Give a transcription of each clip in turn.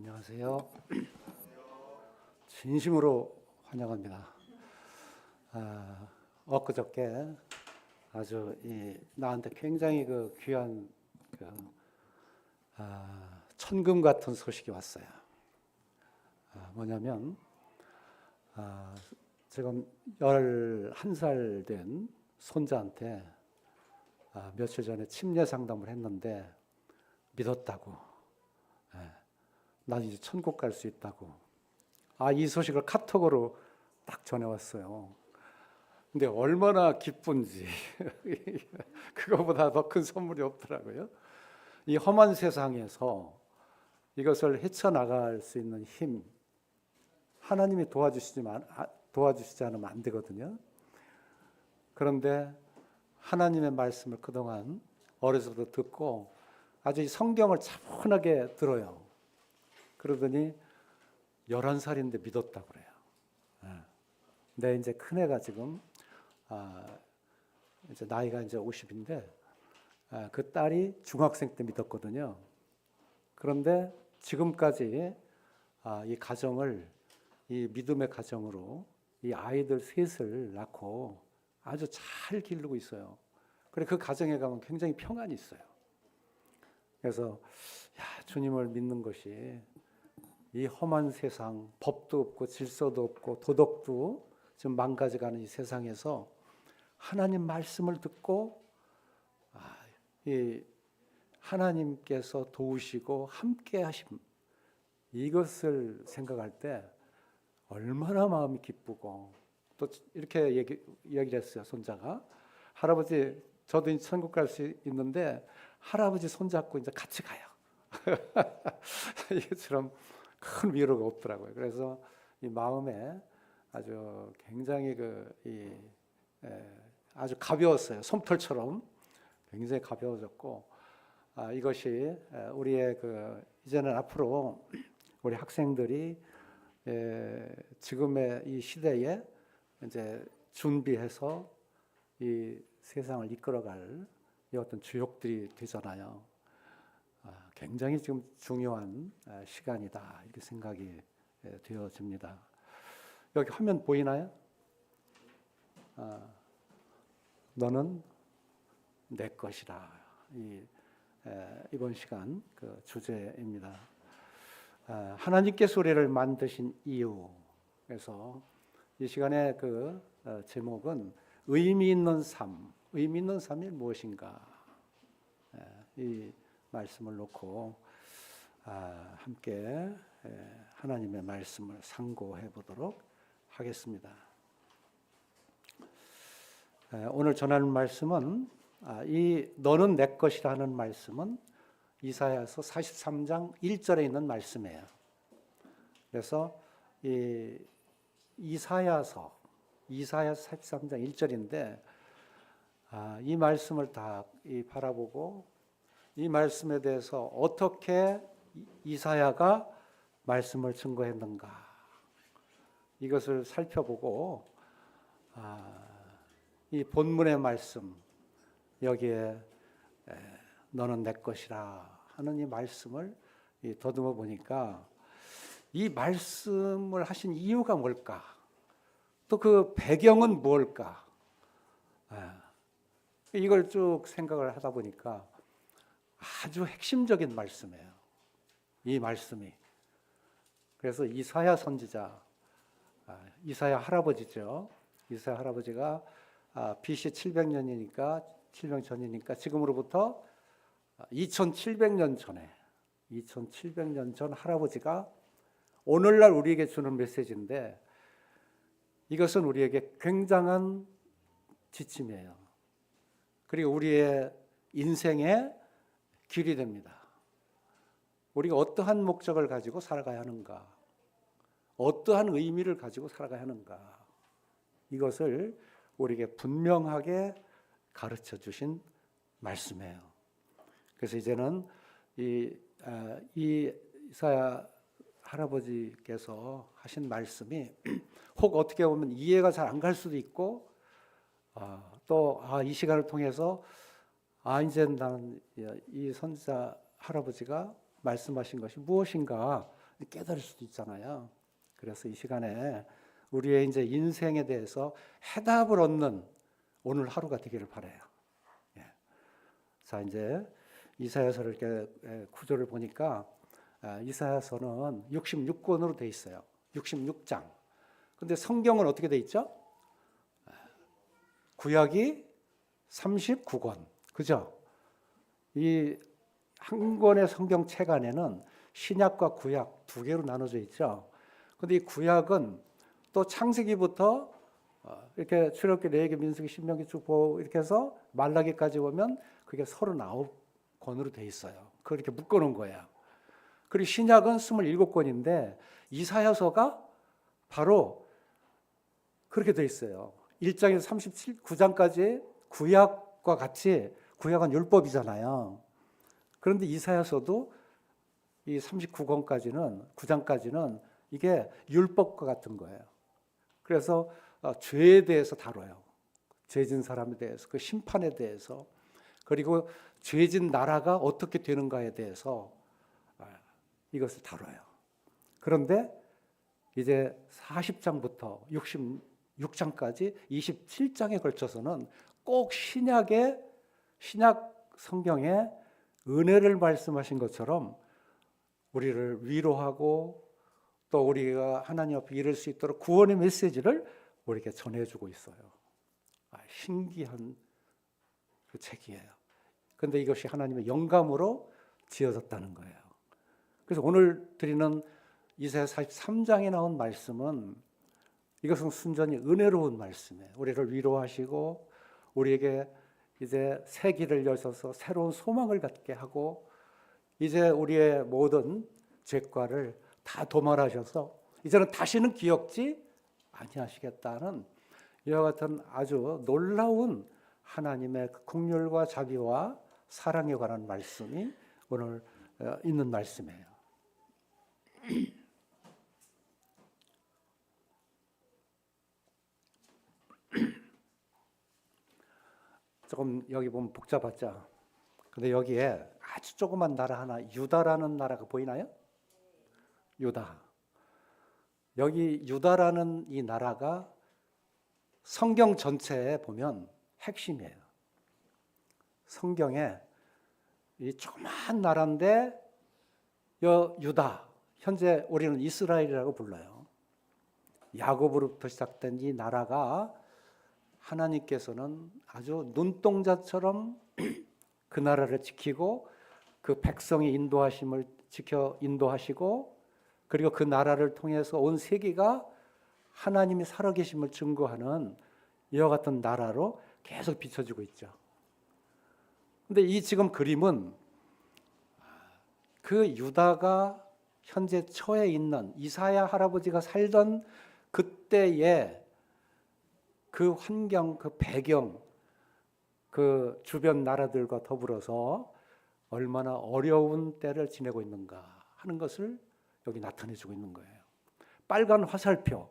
안녕하세요. 진심으로 환영합니다. 엊그저께 아주 나한테 굉장히 귀한 천금 같은 소식이 왔어요. 뭐냐면 지금 11살 된 손자한테 며칠 전에 침례 상담을 했는데 믿었다고. 난 이제 천국 갈 수 있다고. 이 소식을 카톡으로 딱 전해왔어요. 근데 얼마나 기쁜지 그거보다 더 큰 선물이 없더라고요. 이 험한 세상에서 이것을 헤쳐나갈 수 있는 힘, 하나님이 도와주시지 않으면 안 되거든요. 그런데 하나님의 말씀을 그동안 어려서부터 듣고 아주 이 성경을 차분하게 들어요. 그러더니 11살인데 믿었다고 그래요. 내 이제 큰애가 지금 이제 나이가 이제 50인데 그 딸이 중학생 때 믿었거든요. 그런데 지금까지 이 가정을 이 믿음의 가정으로 이 아이들 셋을 낳고 아주 잘 기르고 있어요. 그래 그 가정에 가면 굉장히 평안이 있어요. 그래서 주님을 믿는 것이 이 험한 세상, 법도 없고 질서도 없고 도덕도 지금 망가져가는 이 세상에서 하나님 말씀을 듣고 이 하나님께서 도우시고 함께 하심, 이것을 생각할 때 얼마나 마음이 기쁘고, 또 이렇게 얘기를 했어요. 손자가, 할아버지 저도 이제 천국 갈 수 있는데 할아버지 손잡고 이제 같이 가요. 이것처럼 큰 위로가 없더라고요. 그래서 이 마음에 아주 굉장히 아주 가벼웠어요. 솜털처럼 굉장히 가벼워졌고, 이것이 우리의 이제는 앞으로 우리 학생들이 지금의 이 시대에 이제 준비해서 이 세상을 이끌어갈 이 어떤 주역들이 되잖아요. 굉장히 지금 중요한 시간이다, 이렇게 생각이 되어집니다. 여기 화면 보이나요? 너는 내 것이라, 이번 시간 주제입니다. 하나님께서 우리를 만드신 이유. 그래서 이 시간의 제목은 의미 있는 삶. 의미 있는 삶이 무엇인가? 이 말씀을 놓고 함께 하나님의 말씀을 상고해 보도록 하겠습니다. 오늘 전하는 말씀은 이 너는 내 것이라는 말씀은 이사야서 43장 1절에 있는 말씀이에요. 그래서 이 이사야서 43장 1절인데 이 말씀을 다 바라보고 이 말씀에 대해서 어떻게 이사야가 말씀을 증거했는가, 이것을 살펴보고 이 본문의 말씀, 여기에 너는 내 것이라 하는 이 말씀을 더듬어 보니까 이 말씀을 하신 이유가 뭘까, 또 그 배경은 뭘까, 이걸 쭉 생각을 하다 보니까 아주 핵심적인 말씀이에요, 이 말씀이. 그래서 이사야 선지자, 이사야 할아버지죠. 이사야 할아버지가 BC 700년이니까 700년 전이니까 지금으로부터 2700년 전에 2700년 전 할아버지가 오늘날 우리에게 주는 메시지인데, 이것은 우리에게 굉장한 지침이에요. 그리고 우리의 인생의 길이 됩니다. 우리가 어떠한 목적을 가지고 살아가야 하는가, 어떠한 의미를 가지고 살아가야 하는가, 이것을 우리에게 분명하게 가르쳐 주신 말씀이에요. 그래서 이제는 이 이사야 할아버지께서 하신 말씀이 혹 어떻게 보면 이해가 잘 안 갈 수도 있고, 또 이 시간을 통해서 이제 나는 이 선지자 할아버지가 말씀하신 것이 무엇인가, 깨달을 수도 있잖아요. 그래서 이 시간에 우리의 이제 인생에 대해서 해답을 얻는 오늘 하루가 되기를 바라요. 예. 자, 이제 이사야서를 이렇게 구조를 보니까 이사야서는 66권으로 돼 있어요. 66장. 근데 성경은 어떻게 돼 있죠? 구약이 39권. 그죠? 이 한 권의 성경책 안에는 신약과 구약 두 개로 나눠져 있죠. 근데 이 구약은 또 창세기부터 이렇게 출애굽기, 레위기, 민수기, 신명기 쭉 보고 이렇게 해서 말라기까지 보면 그게 39권으로 돼 있어요. 그렇게 묶어 놓은 거예요. 그리고 신약은 27권인데 이사야서가 바로 그렇게 돼 있어요. 1장에서 39장까지 구약과 같이, 구약은 율법이잖아요. 그런데 이사야서도 이 39권까지는, 9장까지는 이게 율법과 같은 거예요. 그래서 죄에 대해서 다뤄요. 죄진 사람에 대해서, 그 심판에 대해서, 그리고 죄진 나라가 어떻게 되는가에 대해서 이것을 다뤄요. 그런데 이제 40장부터 66장까지 27장에 걸쳐서는 꼭 신약 성경에 은혜를 말씀하신 것처럼 우리를 위로하고 또 우리가 하나님 앞에 이를 수 있도록 구원의 메시지를 우리에게 전해주고 있어요. 신기한 그 책이에요. 그런데 이것이 하나님의 영감으로 지어졌다는 거예요. 그래서 오늘 드리는 이사야 43장에 나온 말씀은 이것은 순전히 은혜로운 말씀이에요. 우리를 위로하시고 우리에게 이제 새 길을 여셔서 새로운 소망을 갖게 하고 이제 우리의 모든 죄과를 다 도말하셔서 이제는 다시는 기억지 아니하시겠다는 이와 같은 아주 놀라운 하나님의 긍휼과 자비와 사랑에 관한 말씀이 오늘 있는 말씀이에요. 조금 여기 보면 복잡하죠. 근데 여기에 아주 조그만 나라 하나, 유다라는 나라가 보이나요? 유다. 여기 유다라는 이 나라가 성경 전체에 보면 핵심이에요. 성경에 이 조그만 나라인데 유다, 현재 우리는 이스라엘이라고 불러요. 야곱으로부터 시작된 이 나라가 하나님께서는 아주 눈동자처럼 그 나라를 지키고 그 백성의 인도하심을 지켜 인도하시고 그리고 그 나라를 통해서 온 세계가 하나님이 살아계심을 증거하는 이와 같은 나라로 계속 비춰지고 있죠. 그런데 이 지금 그림은 그 유다가 현재 처해 있는 이사야 할아버지가 살던 그때의 그 환경, 그 배경, 그 주변 나라들과 더불어서 얼마나 어려운 때를 지내고 있는가 하는 것을 여기 나타내주고 있는 거예요. 빨간 화살표,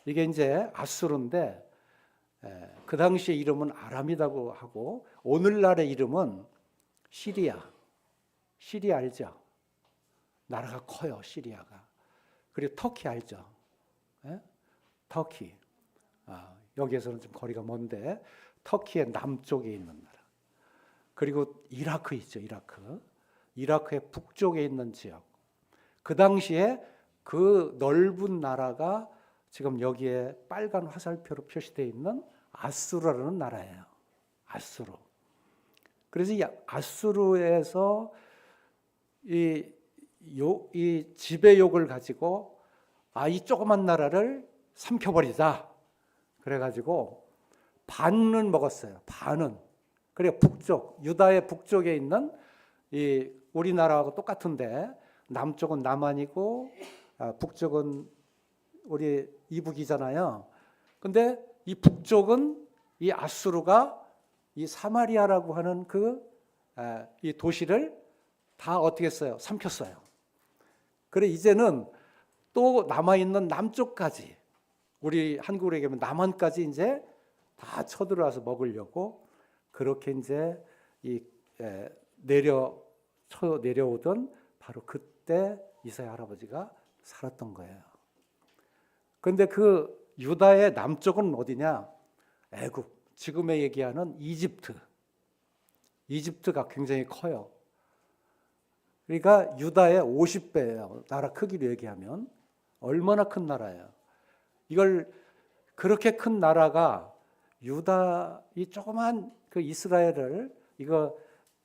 이게 이제 아수르인데 그 당시의 이름은 아람이라고 하고 오늘날의 이름은 시리아. 시리아 알죠? 나라가 커요, 시리아가. 그리고 터키 알죠? 예? 터키. 여기에서는 좀 거리가 먼데 터키의 남쪽에 있는 나라. 그리고 이라크 있죠, 이라크. 이라크의 북쪽에 있는 지역. 그 당시에 그 넓은 나라가 지금 여기에 빨간 화살표로 표시되어 있는 아수르라는 나라예요. 아수르. 그래서 이 아수르에서 이 지배욕을 가지고 이 조그만 나라를 삼켜버리자. 그래가지고 반은 먹었어요. 반은. 그리고 북쪽, 유다의 북쪽에 있는 이 우리나라하고 똑같은데 남쪽은 남한이고 북쪽은 우리 이북이잖아요. 근데 이 북쪽은 이 아수르가 이 사마리아라고 하는 이 도시를 다 어떻게 했어요? 삼켰어요. 그래 이제는 또 남아있는 남쪽까지 우리 한국으로 얘기하면 남한까지 이제 다 쳐들어와서 먹으려고 그렇게 이제 내려오던 바로 그때 이사야 할아버지가 살았던 거예요. 그런데 그 유다의 남쪽은 어디냐? 애굽, 지금에 얘기하는 이집트가 굉장히 커요. 그러니까 유다의 50배예요. 나라 크기로 얘기하면 얼마나 큰 나라예요. 이걸 그렇게 큰 나라가 유다 이 조그만 그 이스라엘을 이거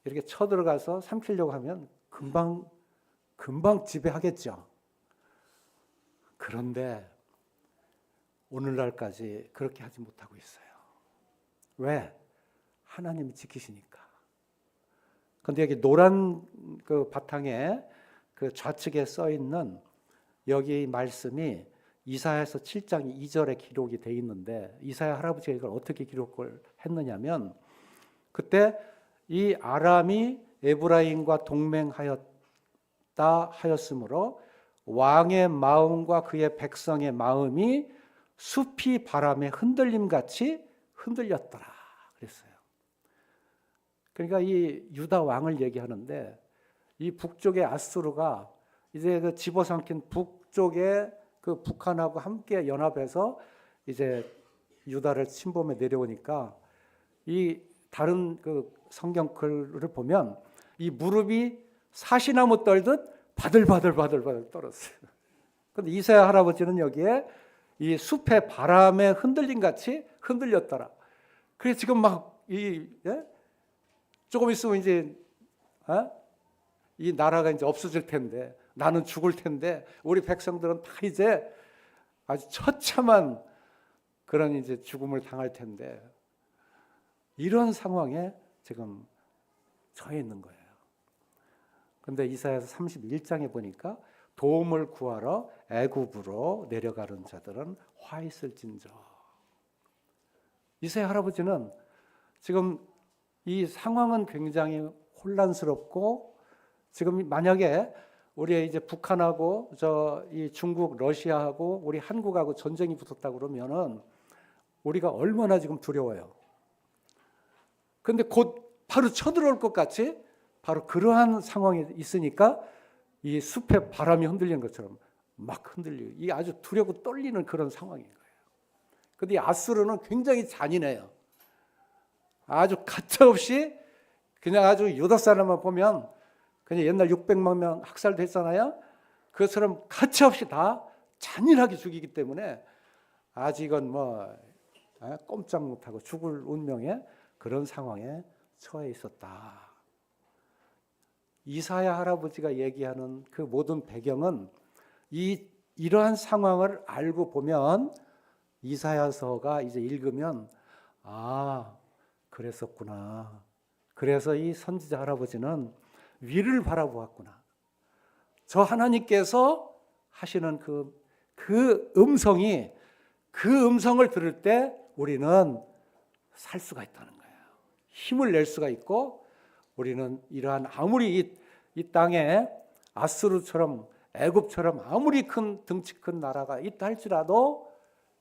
이렇게 쳐들어가서 삼키려고 하면 금방 지배하겠죠. 그런데 오늘날까지 그렇게 하지 못하고 있어요. 왜? 하나님이 지키시니까. 근데 여기 노란 그 바탕에 그 좌측에 써 있는 여기 말씀이 이사야서 7장 2절에 기록이 돼 있는데 이사야 할아버지가 이걸 어떻게 기록을 했느냐면 그때 이 아람이 에브라임과 동맹하였다 하였으므로 왕의 마음과 그의 백성의 마음이 숲이 바람에 흔들림같이 흔들렸더라 그랬어요. 그러니까 이 유다 왕을 얘기하는데 이 북쪽의 아수르가 이제 그 집어삼킨 북쪽에 그 북한하고 함께 연합해서 이제 유다를 침범해 내려오니까 이 다른 그 성경 글을 보면 이 무릎이 사시나무 떨듯 바들바들 떨었어요. 그런데 이사야 할아버지는 여기에 이 숲의 바람에 흔들림 같이 흔들렸더라. 그래서 지금 조금 있으면 이제 이 나라가 이제 없어질 텐데 나는 죽을 텐데 우리 백성들은 다 이제 아주 처참한 그런 이제 죽음을 당할 텐데 이런 상황에 지금 처해 있는 거예요. 그런데 이사야서 31장에 보니까 도움을 구하러 애굽으로 내려가는 자들은 화 있을진저. 이사야 할아버지는 지금 이 상황은 굉장히 혼란스럽고 지금 만약에 우리 이제 북한하고 이 중국, 러시아하고 우리 한국하고 전쟁이 붙었다 그러면은 우리가 얼마나 지금 두려워요. 그런데 곧 바로 쳐들어올 것 같이 바로 그러한 상황이 있으니까 이 숲에 바람이 흔들리는 것처럼 막 흔들리고 이 아주 두렵고 떨리는 그런 상황인 거예요. 그런데 이 아수르는 굉장히 잔인해요. 아주 가차없이 그냥 아주 유다 사람만 보면 그냥 옛날 600만 명 학살됐잖아요. 그것처럼 가차없이 다 잔인하게 죽이기 때문에 아직은 꼼짝 못하고 죽을 운명의 그런 상황에 처해 있었다. 이사야 할아버지가 얘기하는 그 모든 배경은 이러한 상황을 알고 보면 이사야서가 이제 읽으면 그랬었구나. 그래서 이 선지자 할아버지는 위를 바라보았구나. 저 하나님께서 하시는 그 음성이 그 음성을 들을 때 우리는 살 수가 있다는 거예요. 힘을 낼 수가 있고 우리는 이러한 아무리 이 땅에 아수르처럼 애굽처럼 아무리 큰 덩치 큰 나라가 있다 할지라도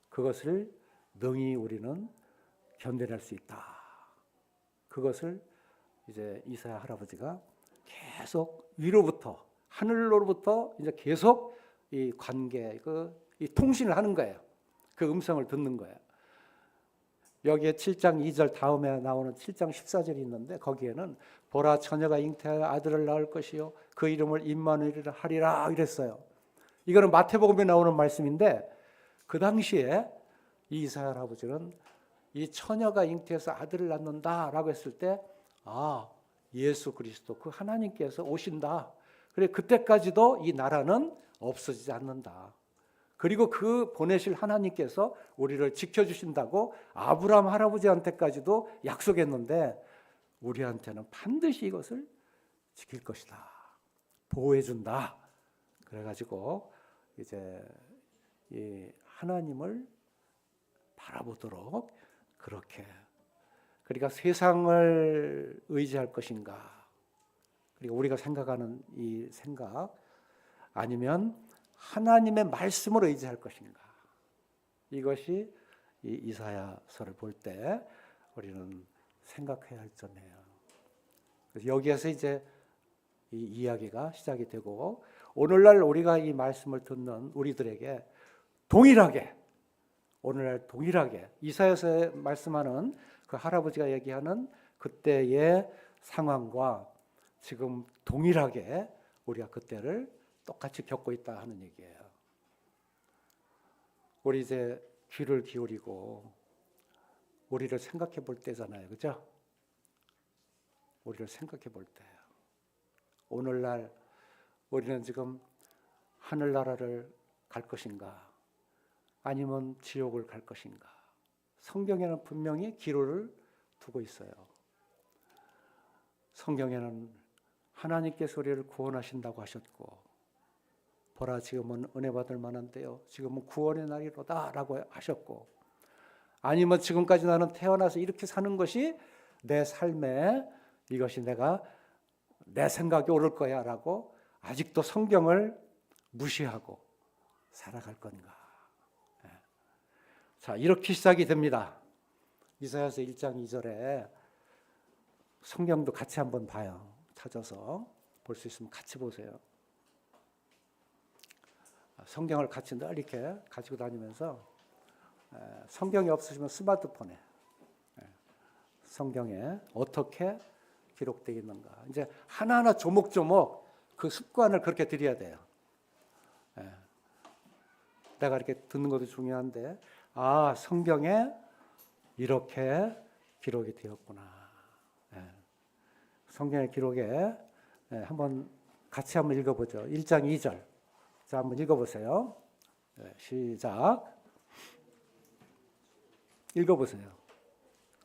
그것을 능히 우리는 견뎌낼 수 있다. 그것을 이제 이사야 할아버지가 계속 위로부터 하늘로부터 이제 계속 이 관계 이 통신을 하는 거예요. 그 음성을 듣는 거예요. 여기에 7장 2절 다음에 나오는 7장 14절이 있는데 거기에는 보라 처녀가 잉태하여 아들을 낳을 것이요 그 이름을 임마누엘이라 하리라 이랬어요. 이거는 마태복음에 나오는 말씀인데 그 당시에 이 이사야 할아버지는 이 처녀가 잉태해서 아들을 낳는다라고 했을 때 예수 그리스도 그 하나님께서 오신다. 그래 그때까지도 이 나라는 없어지지 않는다. 그리고 그 보내실 하나님께서 우리를 지켜주신다고 아브라함 할아버지한테까지도 약속했는데 우리한테는 반드시 이것을 지킬 것이다. 보호해준다. 그래가지고 이제 이 하나님을 바라보도록 그렇게 그러니까 세상을 의지할 것인가 그리고 우리가 생각하는 이 생각 아니면 하나님의 말씀을 의지할 것인가 이것이 이 이사야서를 볼 때 우리는 생각해야 할 점이에요. 그래서 여기에서 이제 이 이야기가 시작이 되고 오늘날 우리가 이 말씀을 듣는 우리들에게 동일하게, 오늘날 동일하게 이사야서에 말씀하는 그 할아버지가 얘기하는 그때의 상황과 지금 동일하게 우리가 그때를 똑같이 겪고 있다 하는 얘기예요. 우리 이제 귀를 기울이고 우리를 생각해 볼 때잖아요. 그죠? 우리를 생각해 볼 때예요. 오늘날 우리는 지금 하늘나라를 갈 것인가? 아니면 지옥을 갈 것인가? 성경에는 분명히 기로를 두고 있어요. 성경에는 하나님께서 우리를 구원하신다고 하셨고, 보라 지금은 은혜 받을 만한데요, 지금은 구원의 날이로다 라고 하셨고, 아니면 지금까지 나는 태어나서 이렇게 사는 것이 내 삶에, 이것이 내가 내 생각이 옳을 거야 라고 아직도 성경을 무시하고 살아갈 건가. 자, 이렇게 시작이 됩니다. 이사야서 1장 2절에 성경도 같이 한번 봐요. 찾아서 볼 수 있으면 같이 보세요. 성경을 같이 늘 이렇게 가지고 다니면서, 성경이 없으시면 스마트폰에 성경에 어떻게 기록되어 있는가, 이제 하나하나 조목조목 그 습관을 그렇게 들여야 돼요. 내가 이렇게 듣는 것도 중요한데, 아, 성경에 이렇게 기록이 되었구나. 성경의 기록에 한번 같이 한번 읽어보죠. 1장 2절. 자, 한번 읽어보세요. 시작. 읽어보세요.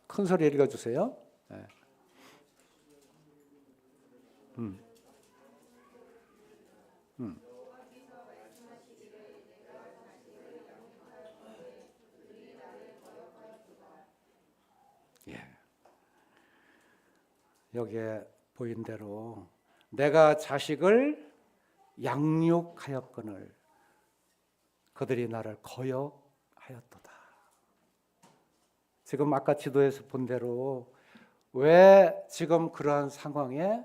큰 소리 읽어주세요. 예. 여기에 보인 대로 내가 자식을 양육하였거늘 그들이 나를 거역하였도다. 지금 아까 지도에서 본 대로 왜 지금 그러한 상황에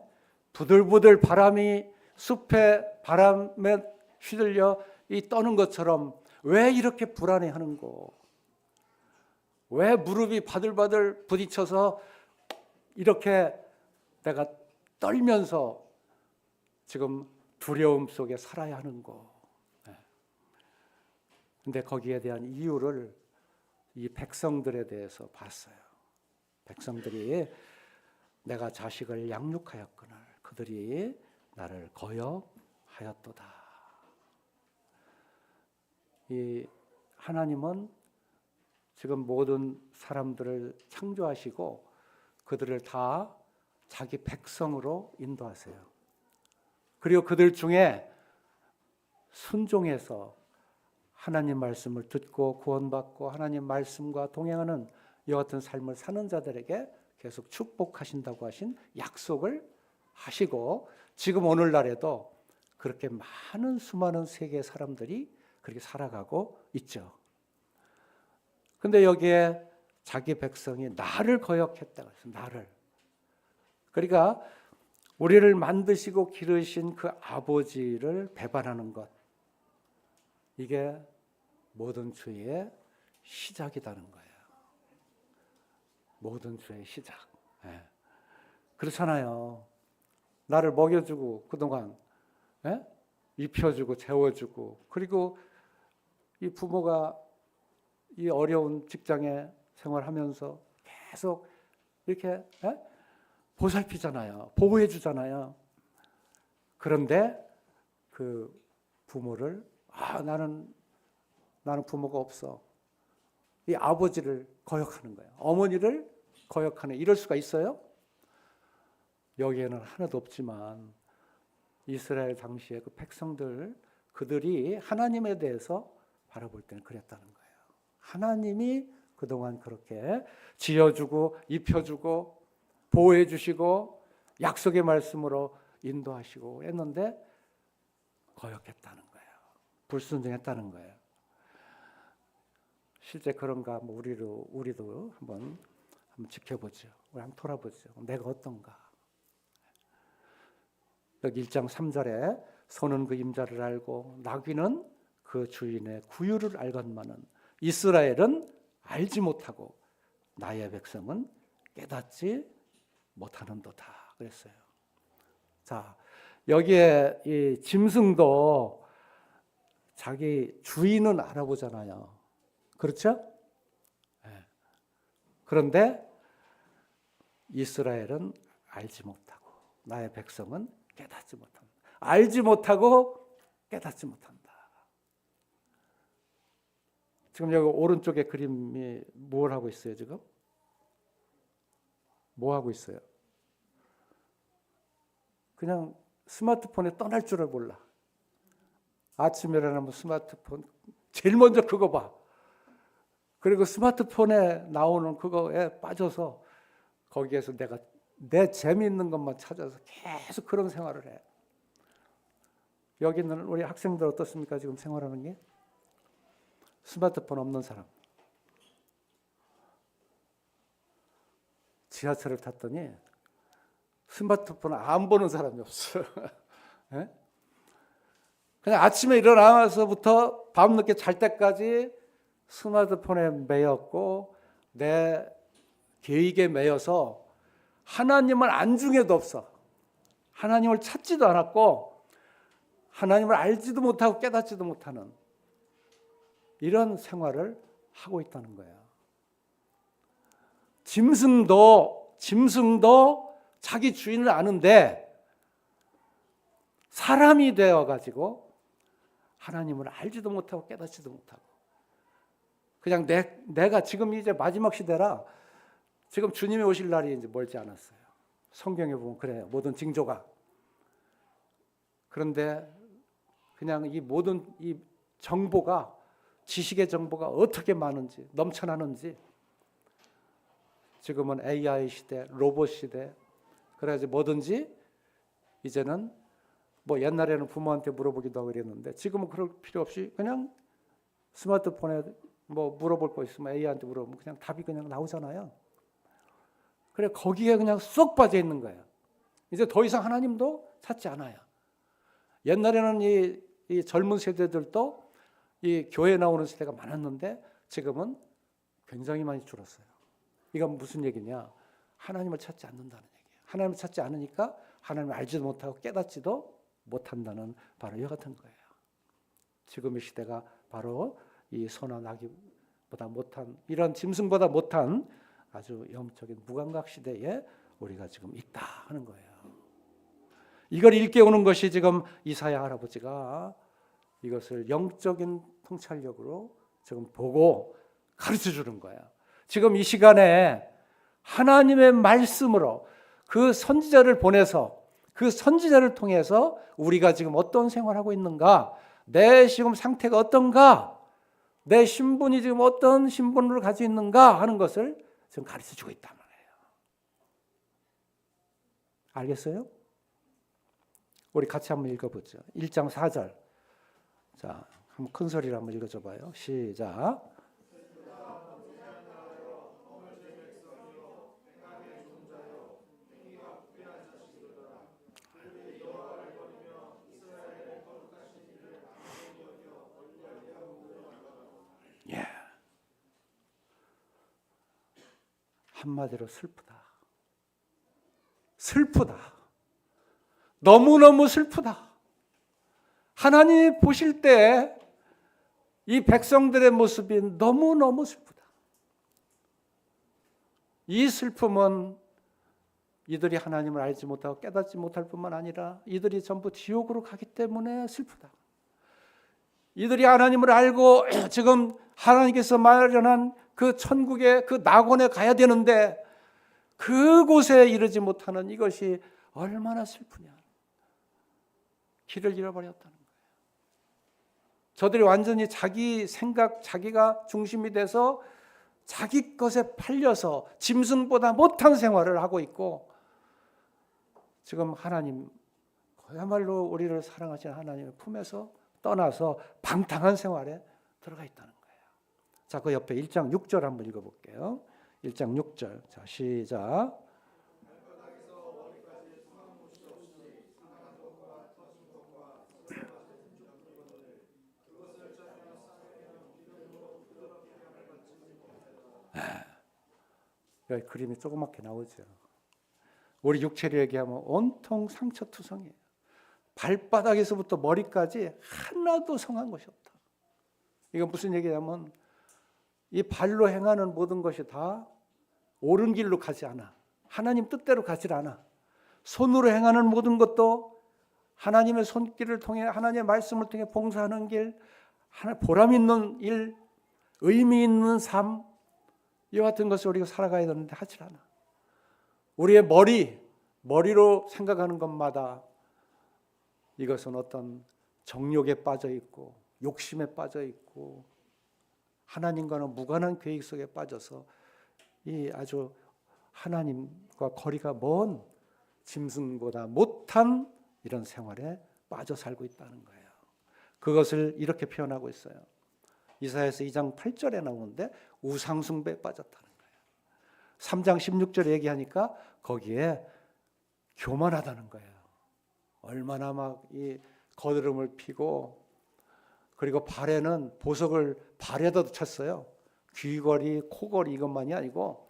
부들부들 바람이 숲의 바람에 휘둘려 이 떠는 것처럼 왜 이렇게 불안해하는고? 왜 무릎이 바들바들 부딪혀서 이렇게 내가 떨면서 지금 두려움 속에 살아야 하는고? 근데 거기에 대한 이유를 이 백성들에 대해서 봤어요. 백성들이 내가 자식을 양육하였거늘 그들이 나를 거역하였도다. 이 하나님은 지금 모든 사람들을 창조하시고 그들을 다 자기 백성으로 인도하세요. 그리고 그들 중에 순종해서 하나님 말씀을 듣고 구원받고 하나님 말씀과 동행하는 이와 같은 삶을 사는 자들에게 계속 축복하신다고 하신 약속을 하시고, 지금 오늘날에도 그렇게 많은 수많은 세계의 사람들이 그렇게 살아가고 있죠. 근데 여기에 자기 백성이 나를 거역했다고 해서 나를, 그러니까 우리를 만드시고 기르신 그 아버지를 배반하는 것, 이게 모든 죄의 시작이라는 거예요. 모든 죄의 시작. 그렇잖아요. 나를 먹여주고 그동안 입혀주고 재워주고, 그리고 이 부모가 이 어려운 직장에 생활하면서 계속 이렇게 보살피잖아요. 보호해주잖아요. 그런데 그 부모를 나는 부모가 없어. 이 아버지를 거역하는 거예요. 어머니를 거역하는, 이럴 수가 있어요? 여기에는 하나도 없지만 이스라엘 당시에 그 백성들, 그들이 하나님에 대해서 바라볼 때는 그랬다는 거예요. 하나님이 그동안 그렇게 지어주고 입혀주고 보호해주시고 약속의 말씀으로 인도하시고 했는데 거역했다는 거예요. 불순종했다는 거예요. 실제 그런가? 우리도 한번 지켜보죠. 우리 한번 돌아보죠. 내가 어떤가? 여기 1장 3절에 소는 그 임자를 알고 나귀는 그 주인의 구유를 알건만은 이스라엘은 알지 못하고 나의 백성은 깨닫지 못하는도다 그랬어요. 자, 여기에 이 짐승도 자기 주인은 알아보잖아요. 그렇죠? 네. 그런데 이스라엘은 알지 못하고 나의 백성은 깨닫지 못한다. 알지 못하고 깨닫지 못한다. 지금 여기 오른쪽에 그림이 뭘 하고 있어요, 지금? 뭐 하고 있어요? 그냥 스마트폰에 떠날 줄을 몰라. 아침에 일어나면 스마트폰 제일 먼저 그거 봐. 그리고 스마트폰에 나오는 그거에 빠져서 거기에서 내가 내 재미있는 것만 찾아서 계속 그런 생활을 해. 여기는 우리 학생들 어떻습니까? 지금 생활하는 게? 스마트폰 없는 사람. 지하철을 탔더니 스마트폰을 안 보는 사람이 없어. 네? 그냥 아침에 일어나서부터 밤늦게 잘 때까지 스마트폰에 매였고 내 계획에 매여서 하나님을 안중에도 없어. 하나님을 찾지도 않았고 하나님을 알지도 못하고 깨닫지도 못하는 이런 생활을 하고 있다는 거예요. 짐승도 자기 주인을 아는데 사람이 되어가지고 하나님을 알지도 못하고 깨닫지도 못하고 그냥 내가 지금 이제 마지막 시대라 지금 주님이 오실 날이 이제 멀지 않았어요. 성경에 보면 그래요. 모든 징조가. 그런데 그냥 이 모든 이 정보가 지식의 정보가 어떻게 많은지 넘쳐나는지 지금은 AI 시대, 로봇 시대 그래가지고 뭐든지 이제는 뭐 옛날에는 부모한테 물어보기도 하고 그랬는데 지금은 그럴 필요 없이 그냥 스마트폰에 뭐 물어볼 거 있으면 AI한테 물어보면 그냥 답이 그냥 나오잖아요. 그래 거기에 그냥 쏙 빠져 있는 거예요. 이제 더 이상 하나님도 찾지 않아요. 옛날에는 이 젊은 세대들도 이 교회 나오는 세대가 많았는데 지금은 굉장히 많이 줄었어요. 이건 무슨 얘기냐? 하나님을 찾지 않는다는 얘기예요. 하나님을 찾지 않으니까 하나님을 알지도 못하고 깨닫지도 못한다는 바로 이와 같은 거예요. 지금의 시대가 바로 이 소나 나귀보다 못한 이런 짐승보다 못한 아주 영적인 무감각 시대에 우리가 지금 있다 하는 거예요. 이걸 일깨우는 것이 지금 이사야 할아버지가 이것을 영적인 통찰력으로 지금 보고 가르쳐 주는 거예요. 지금 이 시간에 하나님의 말씀으로 그 선지자를 보내서 그 선지자를 통해서 우리가 지금 어떤 생활하고 있는가, 내 지금 상태가 어떤가, 내 신분이 지금 어떤 신분을 가지고 있는가 하는 것을 지금 가르쳐 주고 있단 말이에요. 알겠어요? 우리 같이 한번 읽어보죠. 1장 4절. 자, 한번 큰 소리로 한번 읽어줘 봐요. 시작. 예. 한마디로 슬프다. 슬프다. 너무너무 슬프다. 하나님이 보실 때 이 백성들의 모습이 너무너무 슬프다. 이 슬픔은 이들이 하나님을 알지 못하고 깨닫지 못할 뿐만 아니라 이들이 전부 지옥으로 가기 때문에 슬프다. 이들이 하나님을 알고 지금 하나님께서 마련한 그 천국의 그 낙원에 가야 되는데 그곳에 이르지 못하는 이것이 얼마나 슬프냐. 길을 잃어버렸다는 거예요. 저들이 완전히 자기 생각, 자기가 중심이 돼서 자기 것에 팔려서 짐승보다 못한 생활을 하고 있고 지금 하나님, 그야말로 우리를 사랑하시는 하나님의 품에서 떠나서 방탕한 생활에 들어가 있다는 거예요. 자, 그 옆에 1장 6절 한번 읽어볼게요. 1장 6절. 자, 시작. 여기 그림이 조그맣게 나오죠. 우리 육체를 얘기하면 온통 상처투성이에요. 발바닥에서부터 머리까지 하나도 성한 것이 없다. 이건 무슨 얘기냐면 이 발로 행하는 모든 것이 다 옳은 길로 가지 않아. 하나님 뜻대로 가지 않아. 손으로 행하는 모든 것도 하나님의 손길을 통해 하나님의 말씀을 통해 봉사하는 길, 보람 있는 일, 의미 있는 삶, 이와 같은 것을 우리가 살아가야 되는데 하질 않아. 우리의 머리로 생각하는 것마다 이것은 어떤 정욕에 빠져 있고 욕심에 빠져 있고 하나님과는 무관한 계획 속에 빠져서 이 아주 하나님과 거리가 먼 짐승보다 못한 이런 생활에 빠져 살고 있다는 거예요. 그것을 이렇게 표현하고 있어요. 이사야서 2장 8절에 나오는데 우상숭배에 빠졌다는 거예요. 3장 16절에 얘기하니까 거기에 교만하다는 거예요. 얼마나 막 이 거드름을 피고 그리고 발에는 보석을 발에도 쳤어요. 귀걸이, 코걸이 이것만이 아니고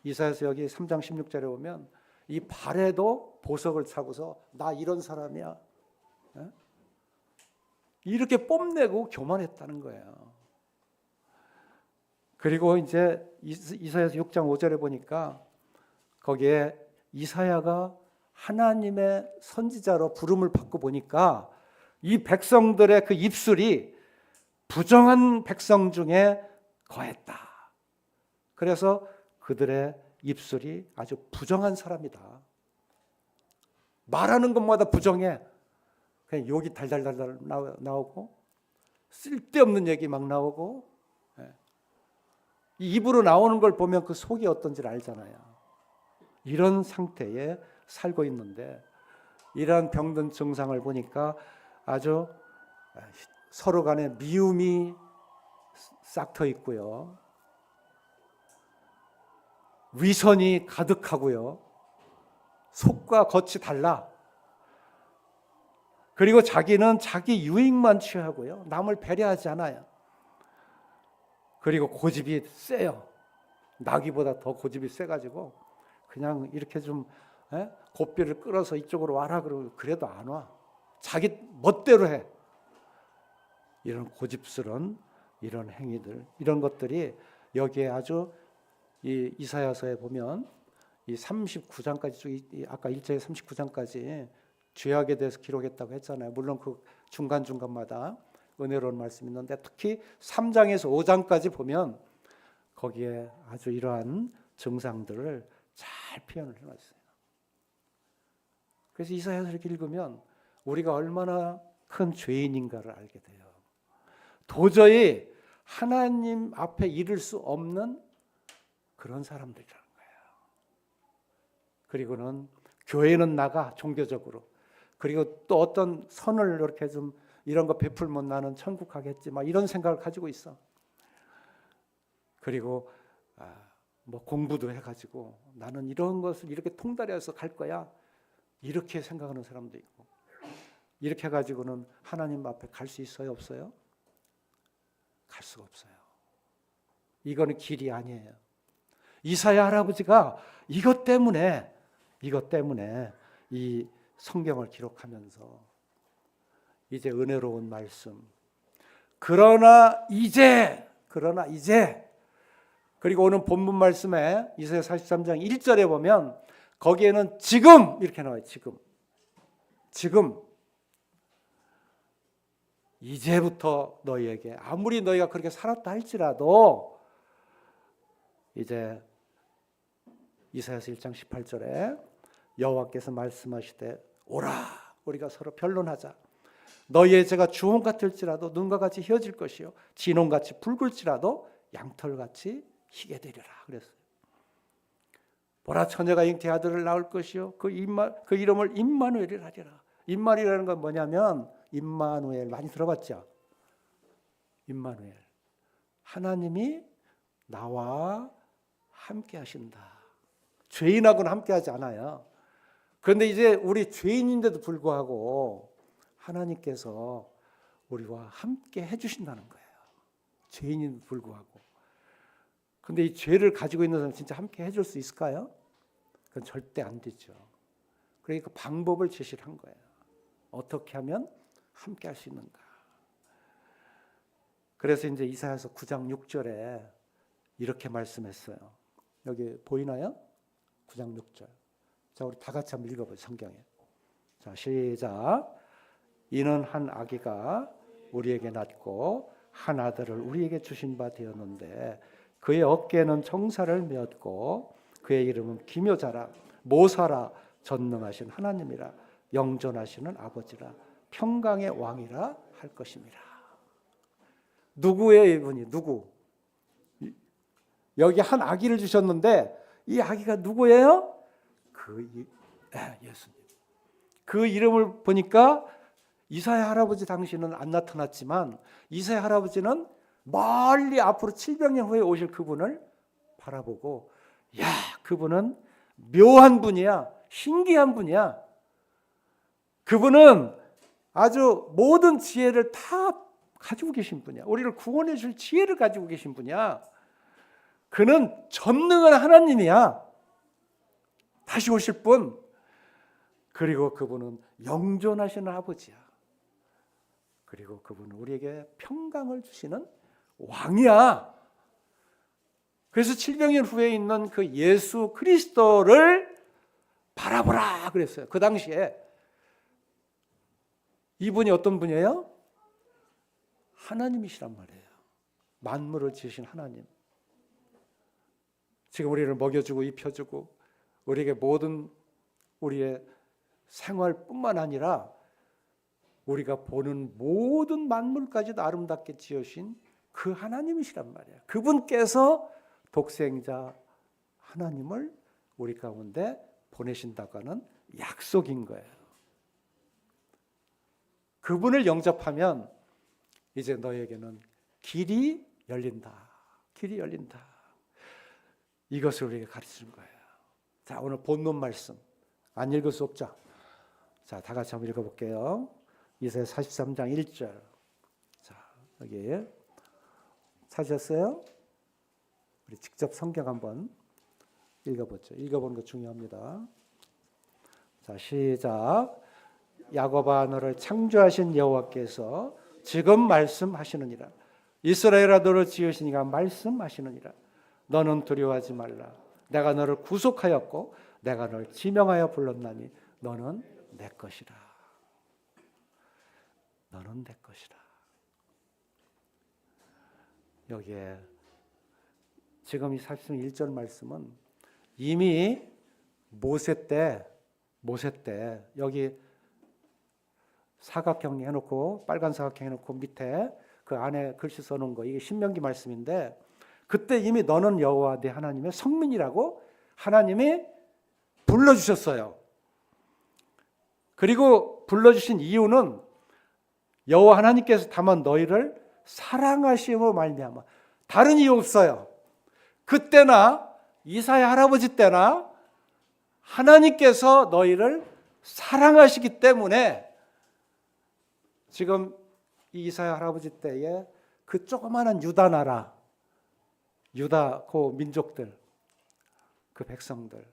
이사야서 여기 3장 16절에 보면 이 발에도 보석을 차고서 나 이런 사람이야. 이렇게 뽐내고 교만했다는 거예요. 그리고 이제 이사야서 6장 5절에 보니까 거기에 이사야가 하나님의 선지자로 부름을 받고 보니까 이 백성들의 그 입술이 부정한 백성 중에 거했다. 그래서 그들의 입술이 아주 부정한 사람이다. 말하는 것마다 부정해. 그냥 욕이 달달달달 나오고 쓸데없는 얘기 막 나오고 이 입으로 나오는 걸 보면 그 속이 어떤지를 알잖아요. 이런 상태에 살고 있는데 이러한 병든 증상을 보니까 아주 서로 간에 미움이 싹터 있고요. 위선이 가득하고요. 속과 겉이 달라. 그리고 자기는 자기 유익만 취하고요. 남을 배려하지 않아요. 그리고 고집이 세요. 나귀보다 더 고집이 세가지고 그냥 이렇게 좀 고삐를 끌어서 이쪽으로 와라 그러고 그래도 안 와. 자기 멋대로 해. 이런 고집스러운 이런 행위들, 이런 것들이 여기에 아주 이 이사야서에 보면 이 39장까지 아까 1절에 39장까지 죄악에 대해서 기록했다고 했잖아요. 물론 그 중간중간마다 은혜로운 말씀이 있는데 특히 3장에서 5장까지 보면 거기에 아주 이러한 증상들을 잘 표현을 해놨어요. 그래서 이사야서를 이렇게 읽으면 우리가 얼마나 큰 죄인인가를 알게 돼요. 도저히 하나님 앞에 이를 수 없는 그런 사람들이라는 거예요. 그리고는 교회는 나가 종교적으로. 그리고 또 어떤 선을 이렇게 좀 이런 거 베풀면 나는 천국 가겠지. 막 이런 생각을 가지고 있어. 그리고 뭐 공부도 해가지고 나는 이런 것을 이렇게 통달해서 갈 거야. 이렇게 생각하는 사람도 있고. 이렇게 해가지고는 하나님 앞에 갈 수 있어요? 없어요? 갈 수가 없어요. 이거는 길이 아니에요. 이사야 할아버지가 이것 때문에 이 성경을 기록하면서 이제 은혜로운 말씀. 그러나 이제 그리고 오늘 본문 말씀에 이사야 43장 1절에 보면 거기에는 지금 이렇게 나와요. 지금 이제부터 너희에게 아무리 너희가 그렇게 살았다 할지라도 이제 이사야서 1장 18절에 여호와께서 말씀하시되 오라 우리가 서로 변론하자. 너희의 죄가 주홍 같을지라도 눈과 같이 희어질 것이요 진홍같이 붉을지라도 양털같이 희게 되리라 그랬어요. 보라 처녀가 잉태 아들을 낳을 것이요 그 이름을 임마누엘이라 하리라. 임마누엘이라는 건 뭐냐면 임마누엘 많이 들어봤죠? 임마누엘 하나님이 나와 함께 하신다. 죄인하고는 함께 하지 않아요. 그런데 이제 우리 죄인인데도 불구하고 하나님께서 우리와 함께 해주신다는 거예요. 죄인인데도 불구하고. 근데 이 죄를 가지고 있는 사람 진짜 함께 해줄 수 있을까요? 그건 절대 안 되죠. 그러니까 방법을 제시를 한 거예요. 어떻게 하면 함께 할 수 있는가. 그래서 이제 이사야서 9장 6절에 이렇게 말씀했어요. 여기 보이나요? 9장 6절. 자, 우리 다 같이 한번 읽어보죠. 성경에. 자, 시작. 이는 한 아기가 우리에게 낳고 한 아들을 우리에게 주신 바 되었는데 그의 어깨에는 청사를 메었고 그의 이름은 기묘자라 모사라 전능하신 하나님이라 영존하시는 아버지라 평강의 왕이라 할 것입니다. 누구예요, 이분이? 누구? 여기 한 아기를 주셨는데 이 아기가 누구예요? 예수님. 그 이름을 보니까 이사야 할아버지 당시는 안 나타났지만 이사야 할아버지는 멀리 앞으로 700년 후에 오실 그분을 바라보고 야, 그분은 묘한 분이야. 신기한 분이야. 그분은 아주 모든 지혜를 다 가지고 계신 분이야. 우리를 구원해 줄 지혜를 가지고 계신 분이야. 그는 전능한 하나님이야. 다시 오실 분. 그리고 그분은 영존하시는 아버지야. 그리고 그분은 우리에게 평강을 주시는 왕이야. 그래서 700년 후에 있는 그 예수 그리스도를 바라보라 그랬어요. 그 당시에 이분이 어떤 분이에요? 하나님이시란 말이에요. 만물을 지으신 하나님. 지금 우리를 먹여주고 입혀주고 우리에게 모든 우리의 생활뿐만 아니라 우리가 보는 모든 만물까지도 아름답게 지으신 그 하나님이시란 말이에요. 그분께서 독생자 하나님을 우리 가운데 보내신다고 하는 약속인 거예요. 그분을 영접하면 이제 너에게는 길이 열린다. 길이 열린다. 이것을 우리에게 가르치는 거예요. 자, 오늘 본문 말씀 안 읽을 수 없죠. 자, 다 같이 한번 읽어볼게요. 이사야 43장 1절. 자, 여기 찾으셨어요? 우리 직접 성경 한번 읽어보죠. 읽어보는 거 중요합니다. 자, 시작. 야곱아 너를 창조하신 여호와께서 지금 말씀하시느니라. 이스라엘아 너를 지으신 이가 말씀하시느니라. 너는 두려워하지 말라. 내가 너를 구속하였고 내가 너를 지명하여 불렀나니 너는 내 것이라. 너는 내 것이라. 여기에 지금 이 41절 말씀은 이미 모세 때 여기 사각형 해놓고 빨간 사각형 해놓고 밑에 그 안에 글씨 써놓은 거 이게 신명기 말씀인데 그때 이미 너는 여호와 네 하나님의 성민이라고 하나님이 불러주셨어요. 그리고 불러주신 이유는 여호와 하나님께서 다만 너희를 사랑하심으로 말미암아 다른 이유 없어요. 그때나 이사야 할아버지 때나 하나님께서 너희를 사랑하시기 때문에 지금 이 이사야 할아버지 때에 그 조그마한 유다 나라, 유다 그 민족들, 그 백성들,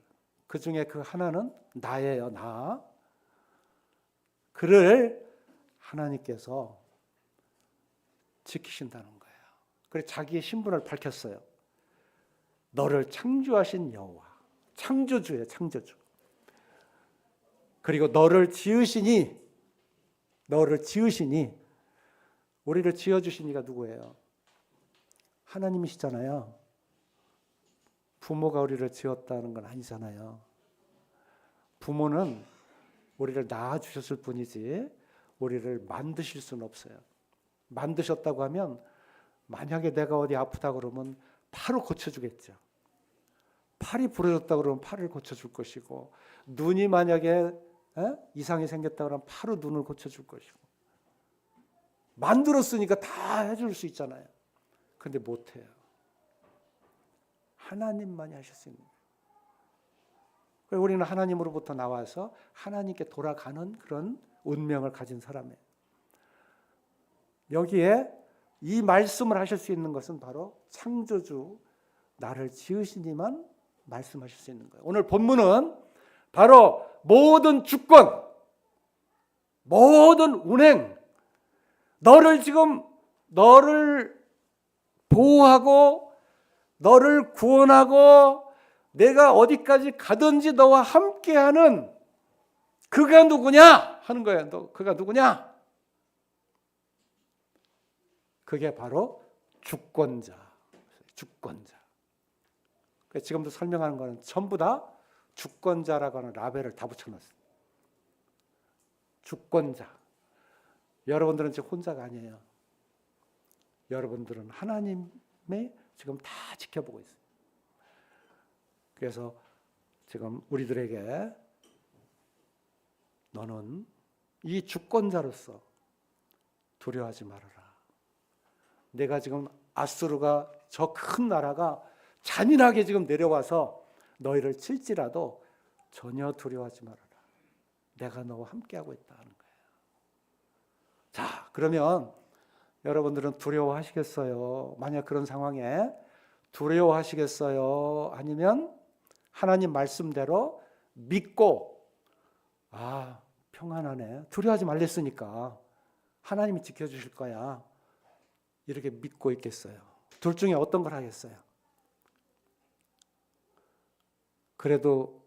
그 중에 그 하나는 나예요, 나. 그를 하나님께서 지키신다는 거예요. 그래서 자기의 신분을 밝혔어요. 너를 창조하신 여호와, 창조주예요, 창조주. 그리고 너를 지으시니 우리를 지어주신 이가 누구예요? 하나님이시잖아요. 부모가 우리를 지었다는 건 아니잖아요. 부모는 우리를 낳아주셨을 뿐이지 우리를 만드실 수는 없어요. 만드셨다고 하면 만약에 내가 어디 아프다 그러면 바로 고쳐주겠죠. 팔이 부러졌다 그러면 팔을 고쳐줄 것이고 눈이 만약에 이상이 생겼다 그러면 바로 눈을 고쳐줄 것이고 만들었으니까 다 해줄 수 있잖아요. 근데 못해요. 하나님만이 하실 수 있는 거예요. 그래서 우리는 하나님으로부터 나와서 하나님께 돌아가는 그런 운명을 가진 사람이에요. 여기에 이 말씀을 하실 수 있는 것은 바로 창조주 나를 지으신 이만 말씀하실 수 있는 거예요. 오늘 본문은 바로 모든 주권, 모든 운행, 너를 보호하고 너를 구원하고 내가 어디까지 가든지 너와 함께하는 그가 누구냐 하는 거예요. 그가 누구냐? 그게 바로 주권자. 지금도 설명하는 거는 전부 다 주권자라고 하는 라벨을 다 붙여놨어요. 주권자. 여러분들은 지금 혼자가 아니에요. 여러분들은 하나님이 지금 다 지켜보고 있어요. 그래서 지금 우리들에게 너는 이 주권자로서 두려워하지 말아라. 내가 지금 아수르가 저 큰 나라가 잔인하게 지금 내려와서 너희를 칠지라도 전혀 두려워하지 말아라. 내가 너와 함께하고 있다 하는 거예요. 자, 그러면 여러분들은 두려워하시겠어요? 만약 그런 상황에 두려워하시겠어요? 아니면 하나님 말씀대로 믿고 평안하네. 두려워하지 말랬으니까 하나님이 지켜주실 거야. 이렇게 믿고 있겠어요? 둘 중에 어떤 걸 하겠어요? 그래도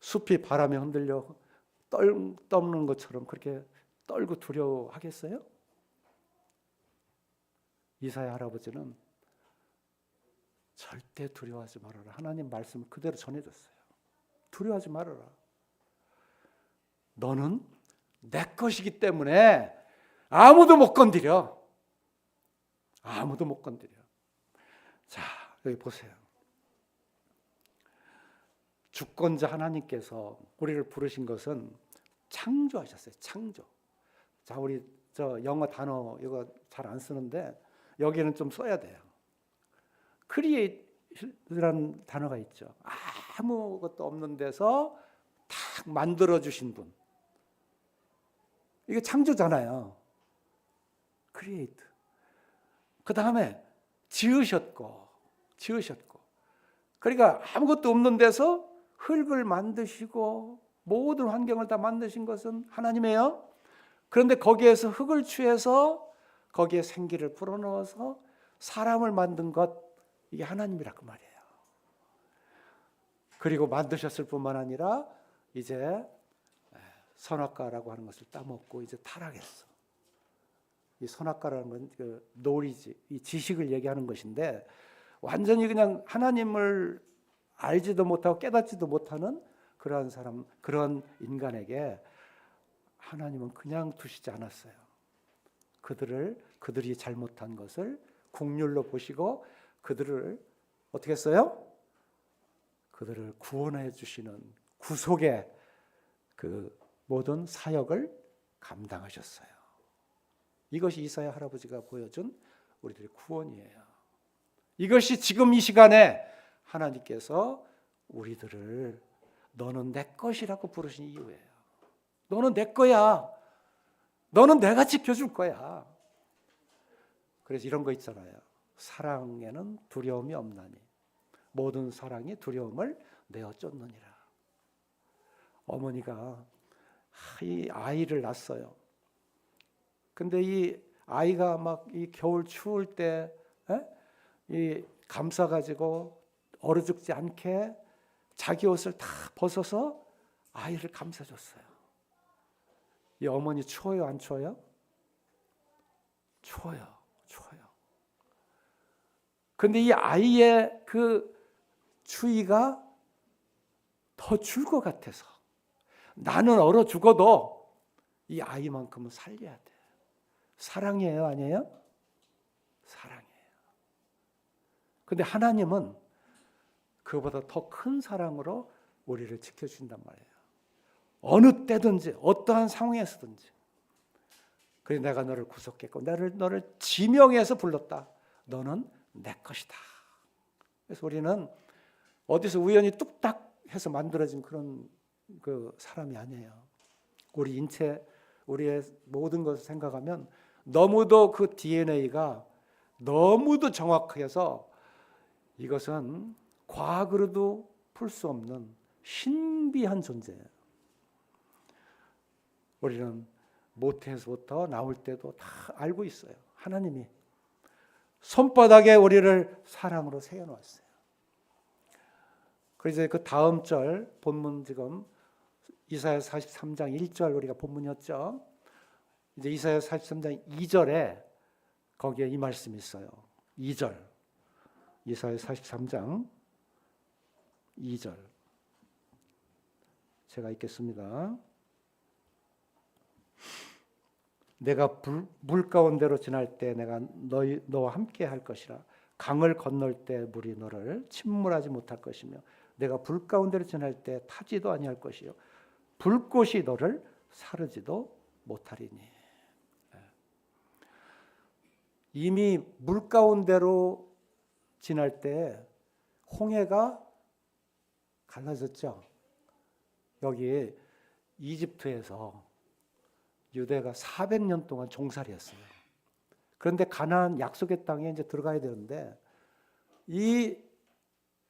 숲이 바람에 흔들려 떠는 것처럼 그렇게 떨고 두려워하겠어요? 이사야 할아버지는 절대 두려워하지 말아라. 하나님 말씀을 그대로 전해줬어요. 두려워하지 말아라. 너는 내 것이기 때문에 아무도 못 건드려. 아무도 못 건드려. 자, 여기 보세요. 주권자 하나님께서 우리를 부르신 것은 창조하셨어요. 창조. 자, 우리 영어 단어 이거 잘 안 쓰는데 여기는 좀 써야 돼요. 크리에이트라는 단어가 있죠. 아무것도 없는 데서 탁 만들어 주신 분. 이게 창조잖아요. 크리에이트. 그 다음에 지으셨고. 그러니까 아무것도 없는 데서 흙을 만드시고 모든 환경을 다 만드신 것은 하나님이에요. 그런데 거기에서 흙을 취해서 거기에 생기를 불어넣어서 사람을 만든 것, 이게 하나님이라고 말이에요. 그리고 만드셨을 뿐만 아니라 이제 선악과라고 하는 것을 따먹고 이제 타락했어. 이 선악과라는 건 그 노리지, 이 지식을 얘기하는 것인데 완전히 그냥 하나님을 알지도 못하고 깨닫지도 못하는 그러한 사람, 그런 인간에게 하나님은 그냥 두시지 않았어요. 그들이 잘못한 것을 국률로 보시고 그들을 어떻게 했어요? 그들을 구원해 주시는 구속의 그 모든 사역을 감당하셨어요. 이것이 이사야 할아버지가 보여준 우리들의 구원이에요. 이것이 지금 이 시간에 하나님께서 우리들을 너는 내 것이라고 부르신 이유예요. 너는 내 거야. 너는 내가 지켜줄 거야. 그래서 이런 거 있잖아요. 사랑에는 두려움이 없나니 모든 사랑이 두려움을 내어 쫓느니라. 어머니가 이 아이를 낳았어요. 근데 이 아이가 막 이 겨울 추울 때 이 감싸가지고 얼어 죽지 않게 자기 옷을 다 벗어서 아이를 감싸줬어요. 이 어머니 추워요, 안 추워요? 추워요. 근데 이 아이의 그 추위가 더 줄 것 같아서 나는 얼어 죽어도 이 아이만큼은 살려야 돼. 사랑이에요, 아니에요? 사랑이에요. 근데 하나님은 그보다 더 큰 사랑으로 우리를 지켜준단 말이에요. 어느 때든지 어떠한 상황에서든지. 그래서 내가 너를 구속했고 너를 지명해서 불렀다. 너는 내 것이다. 그래서 우리는 어디서 우연히 뚝딱 해서 만들어진 그런 그 사람이 아니에요. 우리 인체, 우리의 모든 것을 생각하면 너무도 그 DNA가 너무도 정확해서 이것은 과학으로도 풀 수 없는 신비한 존재예요. 우리는 모태에서부터 나올 때도 다 알고 있어요. 하나님이 손바닥에 우리를 사랑으로 세워놓았어요. 그래서 그 다음 절 본문 지금 이사야 43장 1절 우리가 본문이었죠. 이제 이사야 43장 2절에 거기에 이 말씀이 있어요. 2절 이사야 43장 2절 제가 읽겠습니다. 내가 물 가운데로 지날 때 내가 너와 함께 할 것이라. 강을 건널 때 물이 너를 침몰하지 못할 것이며 내가 불 가운데로 지날 때 타지도 아니할 것이요 불꽃이 너를 사르지도 못하리니. 이미 물 가운데로 지날 때 홍해가 갈라졌죠. 여기 이집트에서 유대가 400년 동안 종살이였어요. 그런데 가나안 약속의 땅에 이제 들어가야 되는데 이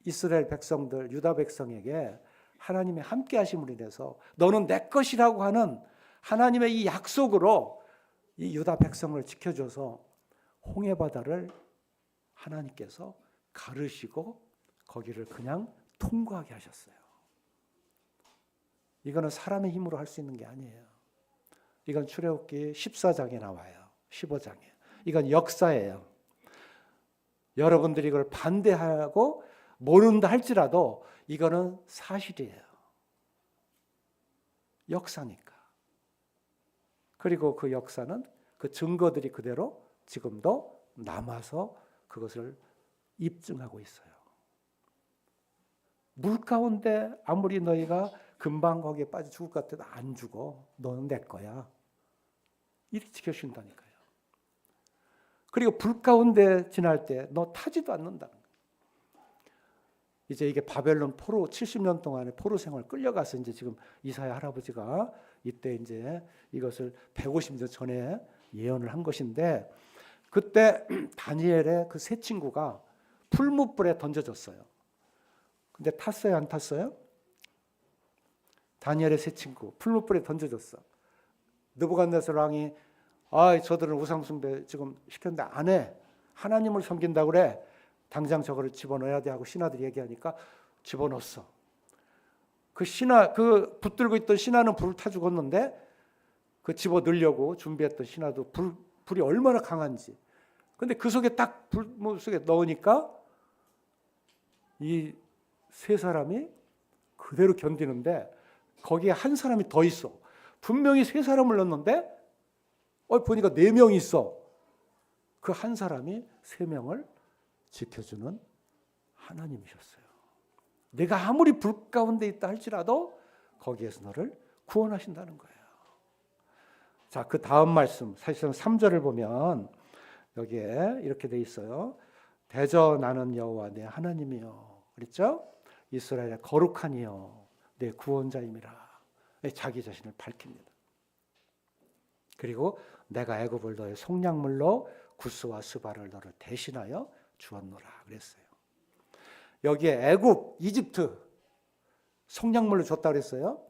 이스라엘 백성들, 유다 백성에게 하나님의 함께 하심으로 인해서 너는 내 것이라고 하는 하나님의 이 약속으로 이 유다 백성을 지켜줘서 홍해바다를 하나님께서 가르시고 거기를 그냥 통과하게 하셨어요. 이거는 사람의 힘으로 할 수 있는 게 아니에요. 이건 출애굽기 14장에 나와요. 15장에. 이건 역사예요. 여러분들이 이걸 반대하고 모른다 할지라도 이거는 사실이에요. 역사니까. 그리고 그 역사는 그 증거들이 그대로 지금도 남아서 그것을 입증하고 있어요. 물 가운데 아무리 너희가 금방 거기에 빠져 죽을 것 같아도 안 죽어. 너는 내 거야. 이렇게 지켜준다니까요. 그리고 불 가운데 지날 때 너 타지도 않는다. 이제 이게 바벨론 포로 70년 동안의 포로 생활 끌려가서 이제 지금 이사야 할아버지가 이때 이제 이것을 150년 전에 예언을 한 것인데 그때 다니엘의 그 세 친구가 풀무불에 던져졌어요. 근데 탔어요, 안 탔어요? 다니엘의 세 친구 풀무불에 던져졌어. 느부갓네살 왕이 저들은 우상숭배 지금 시켰는데 안 해. 하나님을 섬긴다고 그래. 당장 저거를 집어넣어야 돼 하고 신하들이 얘기하니까 집어넣었어. 그 신하, 그 붙들고 있던 신하는 불을 타 죽었는데 그 집어넣으려고 준비했던 신하도 불이 얼마나 강한지. 근데 그 속에 딱 불 속에 넣으니까 이 세 사람이 그대로 견디는데 거기에 한 사람이 더 있어. 분명히 세 사람을 넣었는데 보니까 4명이 있어. 그 한 사람이 3명을 지켜주는 하나님이셨어요. 내가 아무리 불 가운데 있다 할지라도 거기에서 너를 구원하신다는 거예요. 자, 그 다음 말씀 사실상 3절을 보면 여기에 이렇게 돼 있어요. 대저 나는 여호와 내 하나님이요. 그랬죠? 이스라엘의 거룩하니요 내 구원자임이라. 자기 자신을 밝힙니다. 그리고 내가 애굽을 너의 속량물로 구스와 스바를 너를 대신하여 주었노라 그랬어요. 여기에 애굽, 이집트 속량물로 줬다 그랬어요.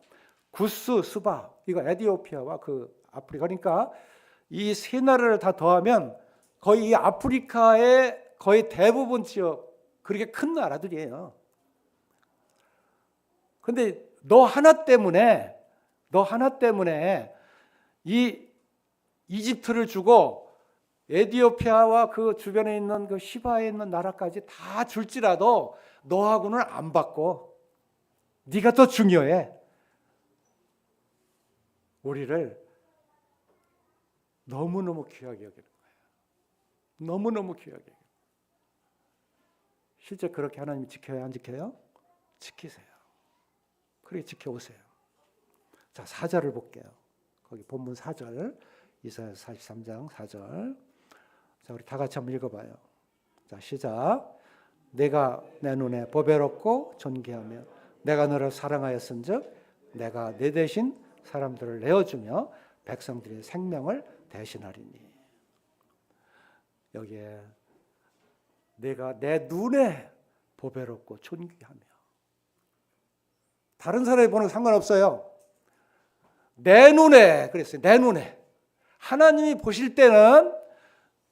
구스, 스바 이거 에티오피아와 그 아프리카 그러니까 이 세 나라를 다 더하면 거의 이 아프리카의 거의 대부분 지역 그렇게 큰 나라들이에요. 근데 너 하나 때문에 이 이집트를 주고 에티오피아와 그 주변에 있는 그 시바에 있는 나라까지 다 줄지라도 너하고는 안 받고 네가 더 중요해. 우리를 너무너무 귀하게 여기는 거예요. 너무너무 귀하게 여기는 거예요. 실제 그렇게 하나님이 지켜요, 안 지켜요? 지키세요. 그렇게 지켜오세요. 자, 4절을 볼게요. 거기 본문 4절 이사야 43장 4절. 자, 우리 다 같이 한번 읽어봐요. 자, 시작. 내가 내 눈에 보배롭고 존귀하며 내가 너를 사랑하였은즉 내가 내 대신 사람들을 내어주며 백성들의 생명을 대신하리니. 여기에 내가 내 눈에 보배롭고 존귀하며. 다른 사람이 보는 거 상관없어요. 내 눈에, 그랬어요. 내 눈에. 하나님이 보실 때는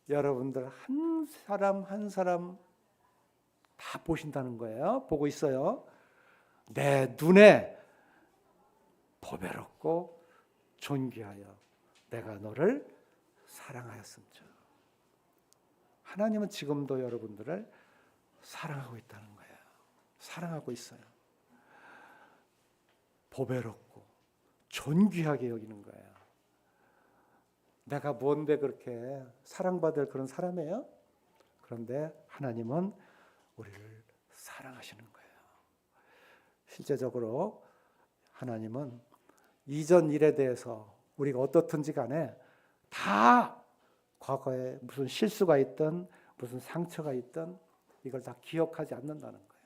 여러분들 한 사람 한 사람 다 보신다는 거예요. 보고 있어요. 내 눈에 보배롭고 존귀하여 내가 너를 사랑하였음즉. 하나님은 지금도 여러분들을 사랑하고 있다는 거예요. 사랑하고 있어요. 보배롭고 존귀하게 여기는 거예요. 내가 뭔데 그렇게 사랑받을 그런 사람이에요? 그런데 하나님은 우리를 사랑하시는 거예요. 실제적으로 하나님은 이전 일에 대해서 우리가 어떻든지 간에 다 과거에 무슨 실수가 있든 무슨 상처가 있든 이걸 다 기억하지 않는다는 거예요.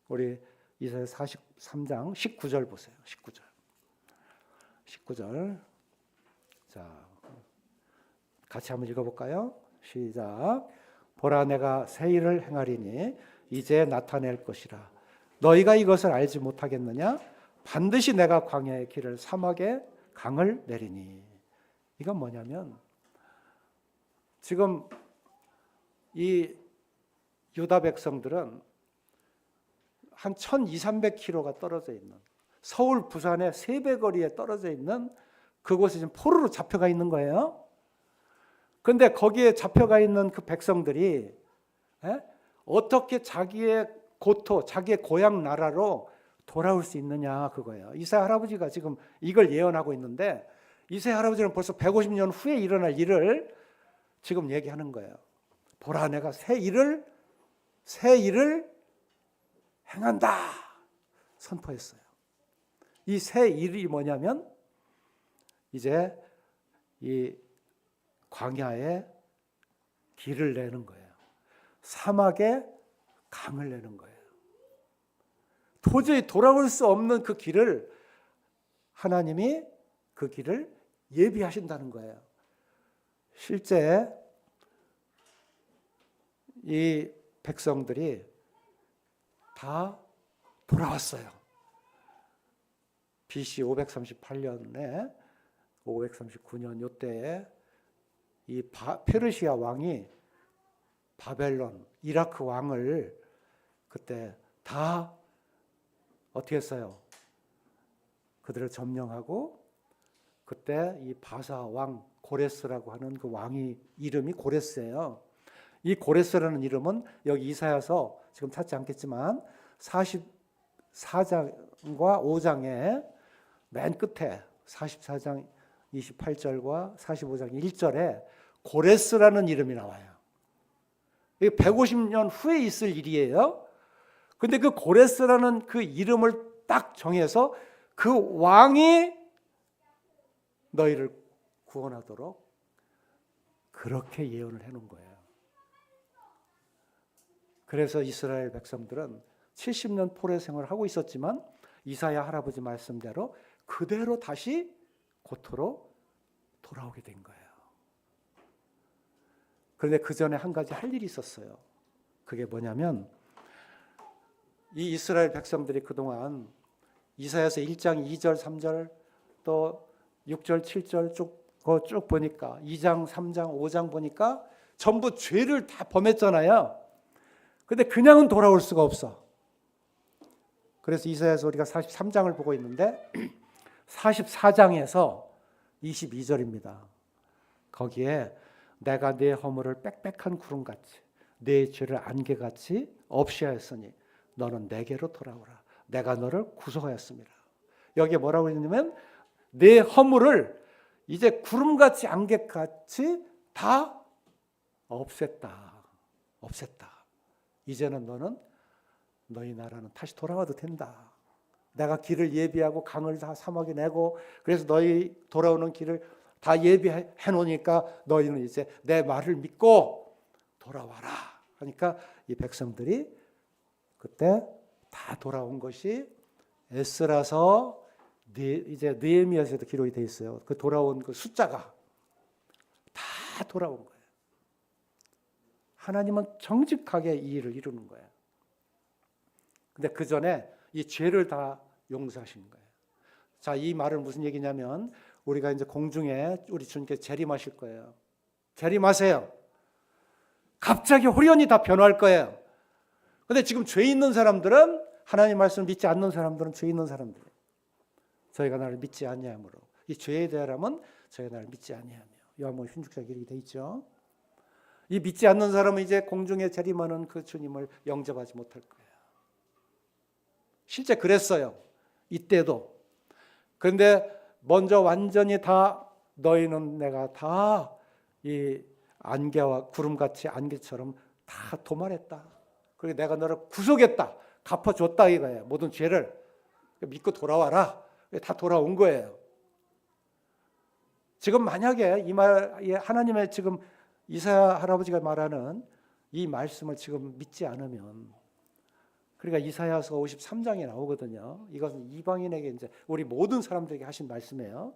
우리 이사야 43장 19절 보세요. 19절. 자, 같이 한번 읽어볼까요? 시작. 보라, 내가 새 일을 행하리니 이제 나타낼 것이라. 너희가 이것을 알지 못하겠느냐? 반드시 내가 광야의 길을 사막에 강을 내리니. 이건 뭐냐면 지금 이 유다 백성들은 한 1200~300km가 떨어져 있는, 서울 부산의 3배 거리에 떨어져 있는 그곳에 지금 포로로 잡혀가 있는 거예요. 그런데 거기에 잡혀가 있는 그 백성들이 어떻게 자기의 고토, 자기의 고향 나라로 돌아올 수 있느냐, 그거예요. 이사야 할아버지가 지금 이걸 예언하고 있는데 이사야 할아버지는 벌써 150년 후에 일어날 일을 지금 얘기하는 거예요. 보라, 내가 새 일을 행한다 선포했어요. 이 새 일이 뭐냐면 이제 이 광야에 길을 내는 거예요. 사막에 강을 내는 거예요. 도저히 돌아올 수 없는 그 길을 하나님이 그 길을 예비하신다는 거예요. 실제 이 백성들이 다 돌아왔어요. BC 538년에 539년 이때에 이 페르시아 왕이 바벨론, 이라크 왕을 그때 다 어떻게 했어요? 그들을 점령하고 그때 이 바사 왕 고레스라고 하는 그 왕이 이름이 고레스예요. 이 고레스라는 이름은 여기 이사야서 지금 찾지 않겠지만 44장과 5장의 맨 끝에 44장 28절과 45장 1절에 고레스라는 이름이 나와요. 이게 150년 후에 있을 일이에요. 근데 그 고레스라는 그 이름을 딱 정해서 그 왕이 너희를 구원하도록 그렇게 예언을 해놓은 거예요. 그래서 이스라엘 백성들은 70년 포로 생활을 하고 있었지만 이사야 할아버지 말씀대로 그대로 다시 고토로 돌아오게 된 거예요. 그런데 그 전에 한 가지 할 일이 있었어요. 그게 뭐냐면 이 이스라엘 백성들이 그동안 이사야서 1장 2절 3절 또 6절 7절 쭉 보니까 2장 3장 5장 보니까 전부 죄를 다 범했잖아요. 근데 그냥은 돌아올 수가 없어. 그래서 이사야서 우리가 43장을 보고 있는데 44장에서 22절입니다. 거기에 내가 네 허물을 빽빽한 구름같이 네 죄를 안개같이 없이 하였으니 너는 내게로 돌아오라. 내가 너를 구속하였습니다. 여기에 뭐라고 했냐면 네 허물을 이제 구름같이 안개같이 다 없앴다. 이제는 너는 너희 나라는 다시 돌아와도 된다. 내가 길을 예비하고 강을 다 사막에 내고 그래서 너희 돌아오는 길을 다 예비해 놓으니까 너희는 이제 내 말을 믿고 돌아와라 하니까 이 백성들이 그때 다 돌아온 것이 에스라서 이제 느헤미야서도 기록이 돼 있어요. 그 돌아온 그 숫자가 다 돌아온 거예요. 하나님은 정직하게 이 일을 이루는 거예요. 근데 그 전에 이 죄를 다 용서하시는 거예요. 자, 이 말은 무슨 얘기냐면 우리가 이제 공중에 우리 주님께 재림하실 거예요. 재림하세요. 갑자기 호련히 다 변화할 거예요. 근데 지금 죄 있는 사람들은 하나님 말씀을 믿지 않는 사람들은 죄 있는 사람들이에요. 저희가 나를 믿지 아니하므로 이 죄에 대하라면 저희가 나를 믿지 아니하며 요한복음 16장 이렇게 돼 있죠. 이 믿지 않는 사람은 이제 공중에 재림하는 그 주님을 영접하지 못할 거예요. 실제 그랬어요. 이때도. 그런데 먼저 완전히 다 너희는 내가 다 이 안개와 구름같이 안개처럼 다 도말했다. 그리고 내가 너를 구속했다. 갚아줬다 이거예요. 모든 죄를 믿고 돌아와라. 다 돌아온 거예요. 지금 만약에 이 말, 하나님의 지금 이사야 할아버지가 말하는 이 말씀을 지금 믿지 않으면, 그러니까 이사야서 53장에 나오거든요. 이것은 이방인에게 이제 우리 모든 사람들에게 하신 말씀이에요.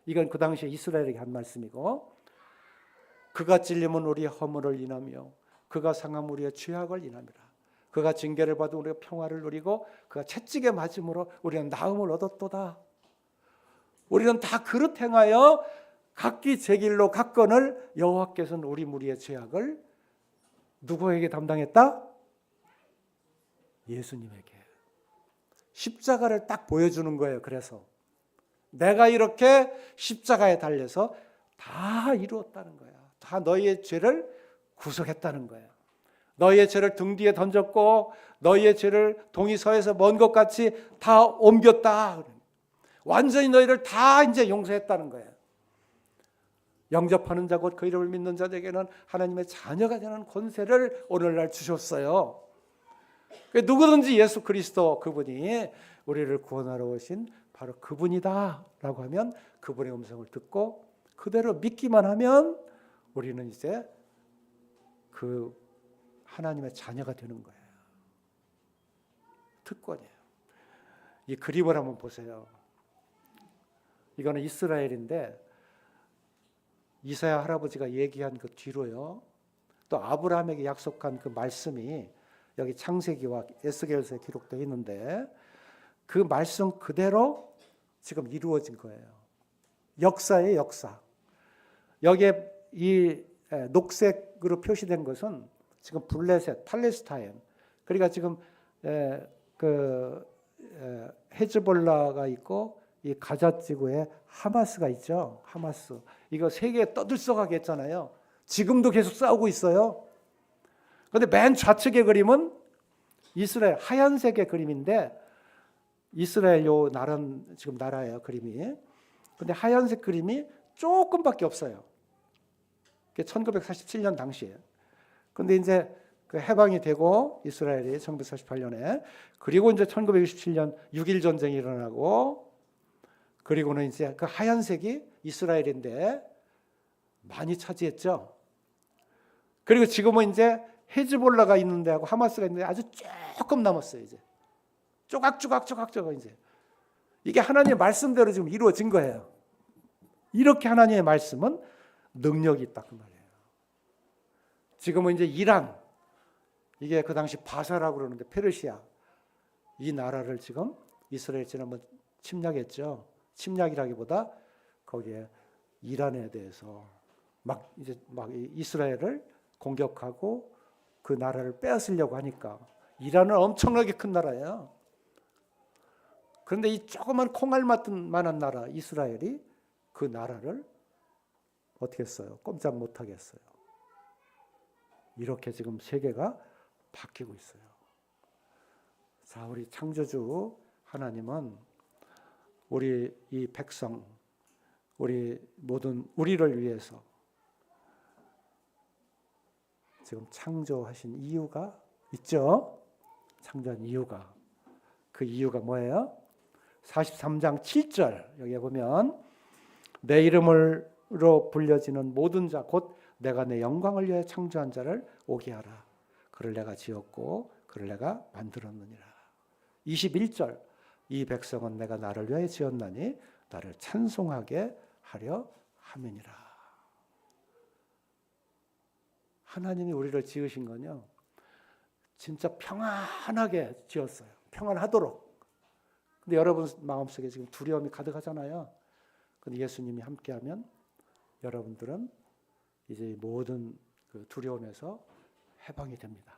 이건 그 당시에 이스라엘에게 한 말씀이고, 그가 찔림은 우리의 허물을 인하며 그가 상함 우리의 죄악을 인함이라. 그가 징계를 받아 우리가 평화를 누리고 그가 채찍에 맞음으로 우리는 나음을 얻었도다. 우리는 다 그릇 행하여 각기 제 길로 갔거늘 여호와께서는 우리 무리의 죄악을 누구에게 담당했다? 예수님에게. 십자가를 딱 보여주는 거예요. 그래서 내가 이렇게 십자가에 달려서 다 이루었다는 거야. 다 너희의 죄를 구속했다는 거예요. 너희의 죄를 등 뒤에 던졌고 너희의 죄를 동이 서에서 먼 것 같이 다 옮겼다. 완전히 너희를 다 이제 용서했다는 거예요. 영접하는 자 곧 그 이름을 믿는 자에게는 하나님의 자녀가 되는 권세를 오늘날 주셨어요. 누구든지 예수 그리스도 그분이 우리를 구원하러 오신 바로 그분이다 라고 하면 그분의 음성을 듣고 그대로 믿기만 하면 우리는 이제 그 하나님의 자녀가 되는 거예요. 특권이에요. 이 그림을 한번 보세요. 이거는 이스라엘인데 이사야 할아버지가 얘기한 그 뒤로요. 또 아브라함에게 약속한 그 말씀이 여기 창세기와 에스겔서에 기록되어 있는데 그 말씀 그대로 지금 이루어진 거예요. 역사의 역사. 여기에 이 녹색으로 표시된 것은 지금 블레셋, 팔레스타인. 그러니까 지금 헤즈볼라가 있고 이 가자 지구에 하마스가 있죠. 하마스. 이거 세계에 떠들썩하게 했잖아요. 지금도 계속 싸우고 있어요. 그런데 맨 좌측의 그림은 이스라엘 하얀색의 그림인데 이스라엘 요 나라는 지금 나라예요. 그림이. 근데 하얀색 그림이 조금밖에 없어요. 그게 1947년 당시에요. 근데 이제 그 해방이 되고 이스라엘이 1948년에 그리고 이제 1967년 6.1 전쟁이 일어나고 그리고는 이제 그 하얀색이 이스라엘인데 많이 차지했죠. 그리고 지금은 이제 헤즈볼라가 있는 데하고 하마스가 있는데 아주 조금 남았어요. 이제 조각조각 이제 이게 하나님의 말씀대로 지금 이루어진 거예요. 이렇게 하나님의 말씀은 능력이 있다 그 말이에요. 지금은 이제 이란 이게 그 당시 바사라고 그러는데 페르시아 이 나라를 지금 이스라엘 지난번 침략했죠. 침략이라기보다 거기에 이란에 대해서 막 이스라엘을 공격하고 그 나라를 빼앗으려고 하니까 이란은 엄청나게 큰 나라예요. 그런데 이 조그만 콩알만한 나라 이스라엘이 그 나라를 어떻게 했어요? 꼼짝 못하게 했어요. 이렇게 지금 세계가 바뀌고 있어요. 자, 우리 창조주 하나님은 우리 이 백성, 우리 모든 우리를 위해서 지금 창조하신 이유가 있죠. 창조한 이유가. 그 이유가 뭐예요? 43장 7절 여기에 보면 내 이름으로 불려지는 모든 자 곧 내가 내 영광을 위해 창조한 자를 오게 하라. 그를 내가 지었고 그를 내가 만들었느니라. 21절 이 백성은 내가 나를 위하여 지었나니 나를 찬송하게 하려 함이니라. 하나님이 우리를 지으신 건요, 진짜 평안하게 지었어요. 평안하도록. 근데 여러분 마음속에 지금 두려움이 가득하잖아요. 근데 예수님이 함께하면 여러분들은 이제 모든 그 두려움에서 해방이 됩니다.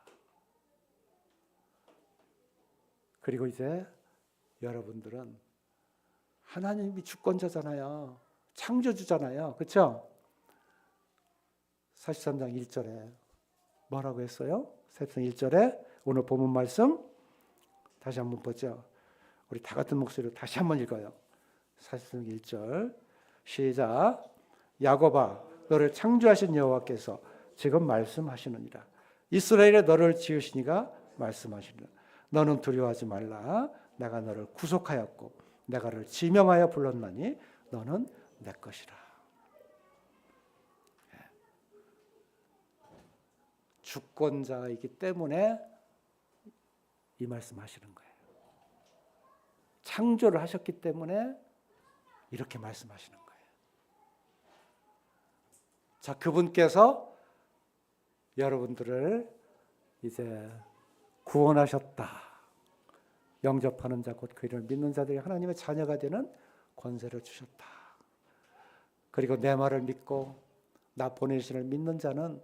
그리고 이제 여러분들은 하나님이 주권자잖아요. 창조주잖아요. 그렇죠? 43장 1절에 뭐라고 했어요? 43장 1절에 오늘 본문 말씀 다시 한번 보죠. 우리 다 같은 목소리로 다시 한번 읽어요. 43장 1절 시작. 야곱아 너를 창조하신 여호와께서 지금 말씀하시느니라. 이스라엘에 너를 지으시니가 말씀하시느니라. 너는 두려워하지 말라. 내가 너를 구속하였고 내가 너를 지명하여 불렀나니 너는 내 것이라. 주권자이기 때문에 이 말씀하시는 거예요. 창조를 하셨기 때문에 이렇게 말씀하시는 거예요. 자, 그분께서 여러분들을 이제 구원하셨다. 영접하는 자 곧 그 이름을 믿는 자들이 하나님의 자녀가 되는 권세를 주셨다. 그리고 내 말을 믿고 나 보내시를 믿는 자는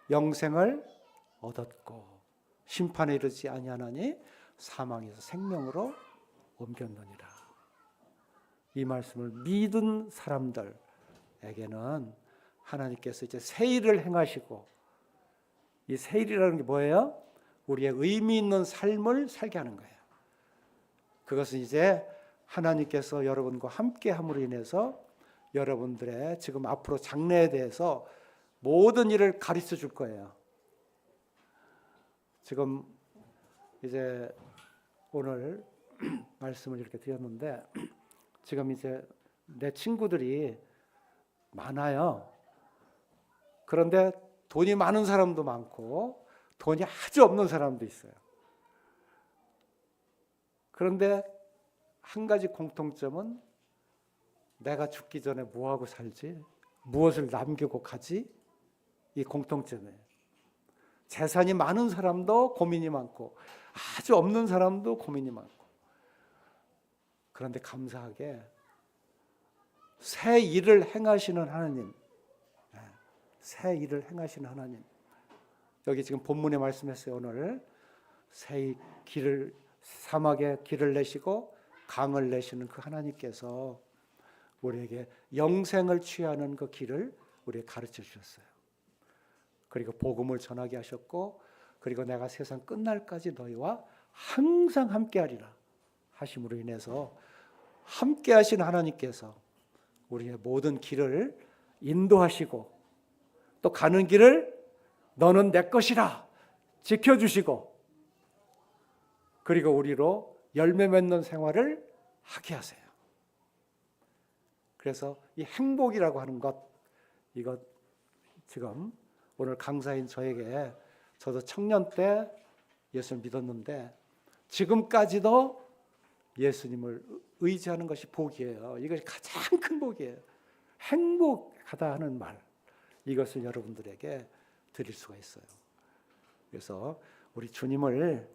영생을 얻었고 심판에 이르지 아니하나니 사망에서 생명으로 옮겼느니라. 이 말씀을 믿은 사람들에게는 하나님께서 이제 새 일을 행하시고, 이 새 일이라는 게 뭐예요? 우리의 의미 있는 삶을 살게 하는 거예요. 그것은 이제 하나님께서 여러분과 함께 함으로 인해서 여러분들의 지금 앞으로 장래에 대해서 모든 일을 가르쳐 줄 거예요. 지금 이제 오늘 말씀을 이렇게 드렸는데 지금 이제 내 친구들이 많아요. 그런데 돈이 많은 사람도 많고 돈이 아주 없는 사람도 있어요. 그런데 한 가지 공통점은 내가 죽기 전에 뭐하고 살지? 무엇을 남기고 가지? 이 공통점이에요. 재산이 많은 사람도 고민이 많고 아주 없는 사람도 고민이 많고. 그런데 감사하게 새 일을 행하시는 하나님, 새 일을 행하시는 하나님. 여기 지금 본문에 말씀했어요. 오늘 새 길을, 사막에 길을 내시고 강을 내시는 그 하나님께서 우리에게 영생을 취하는 그 길을 우리에게 가르쳐 주셨어요. 그리고 복음을 전하게 하셨고, 그리고 내가 세상 끝날까지 너희와 항상 함께하리라 하심으로 인해서 함께 하신 하나님께서 우리의 모든 길을 인도하시고 또 가는 길을 너는 내 것이라 지켜주시고, 그리고 우리로 열매 맺는 생활을 하게 하세요. 그래서 이 행복이라고 하는 것, 이거 지금 오늘 강사인 저에게, 저도 청년 때 예수를 믿었는데 지금까지도 예수님을 의지하는 것이 복이에요. 이것이 가장 큰 복이에요. 행복하다 하는 말, 이것을 여러분들에게 드릴 수가 있어요. 그래서 우리 주님을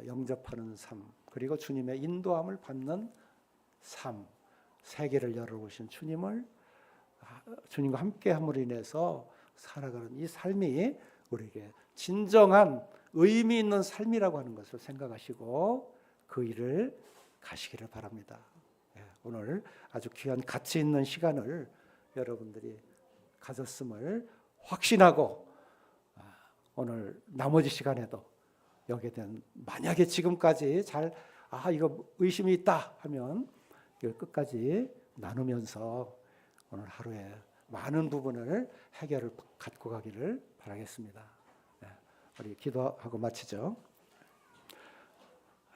영접하는 삶, 그리고 주님의 인도함을 받는 삶, 세계를 열어오신 주님과 함께함으로 인해서 살아가는 이 삶이 우리에게 진정한 의미 있는 삶이라고 하는 것을 생각하시고 그 일을 가시기를 바랍니다. 오늘 아주 귀한 가치 있는 시간을 여러분들이 가졌음을 확신하고, 오늘 나머지 시간에도 여기에 대한, 만약에 지금까지 잘 이거 의심이 있다 하면 이걸 끝까지 나누면서 오늘 하루에 많은 부분을 해결을 갖고 가기를 바라겠습니다. 우리 기도하고 마치죠.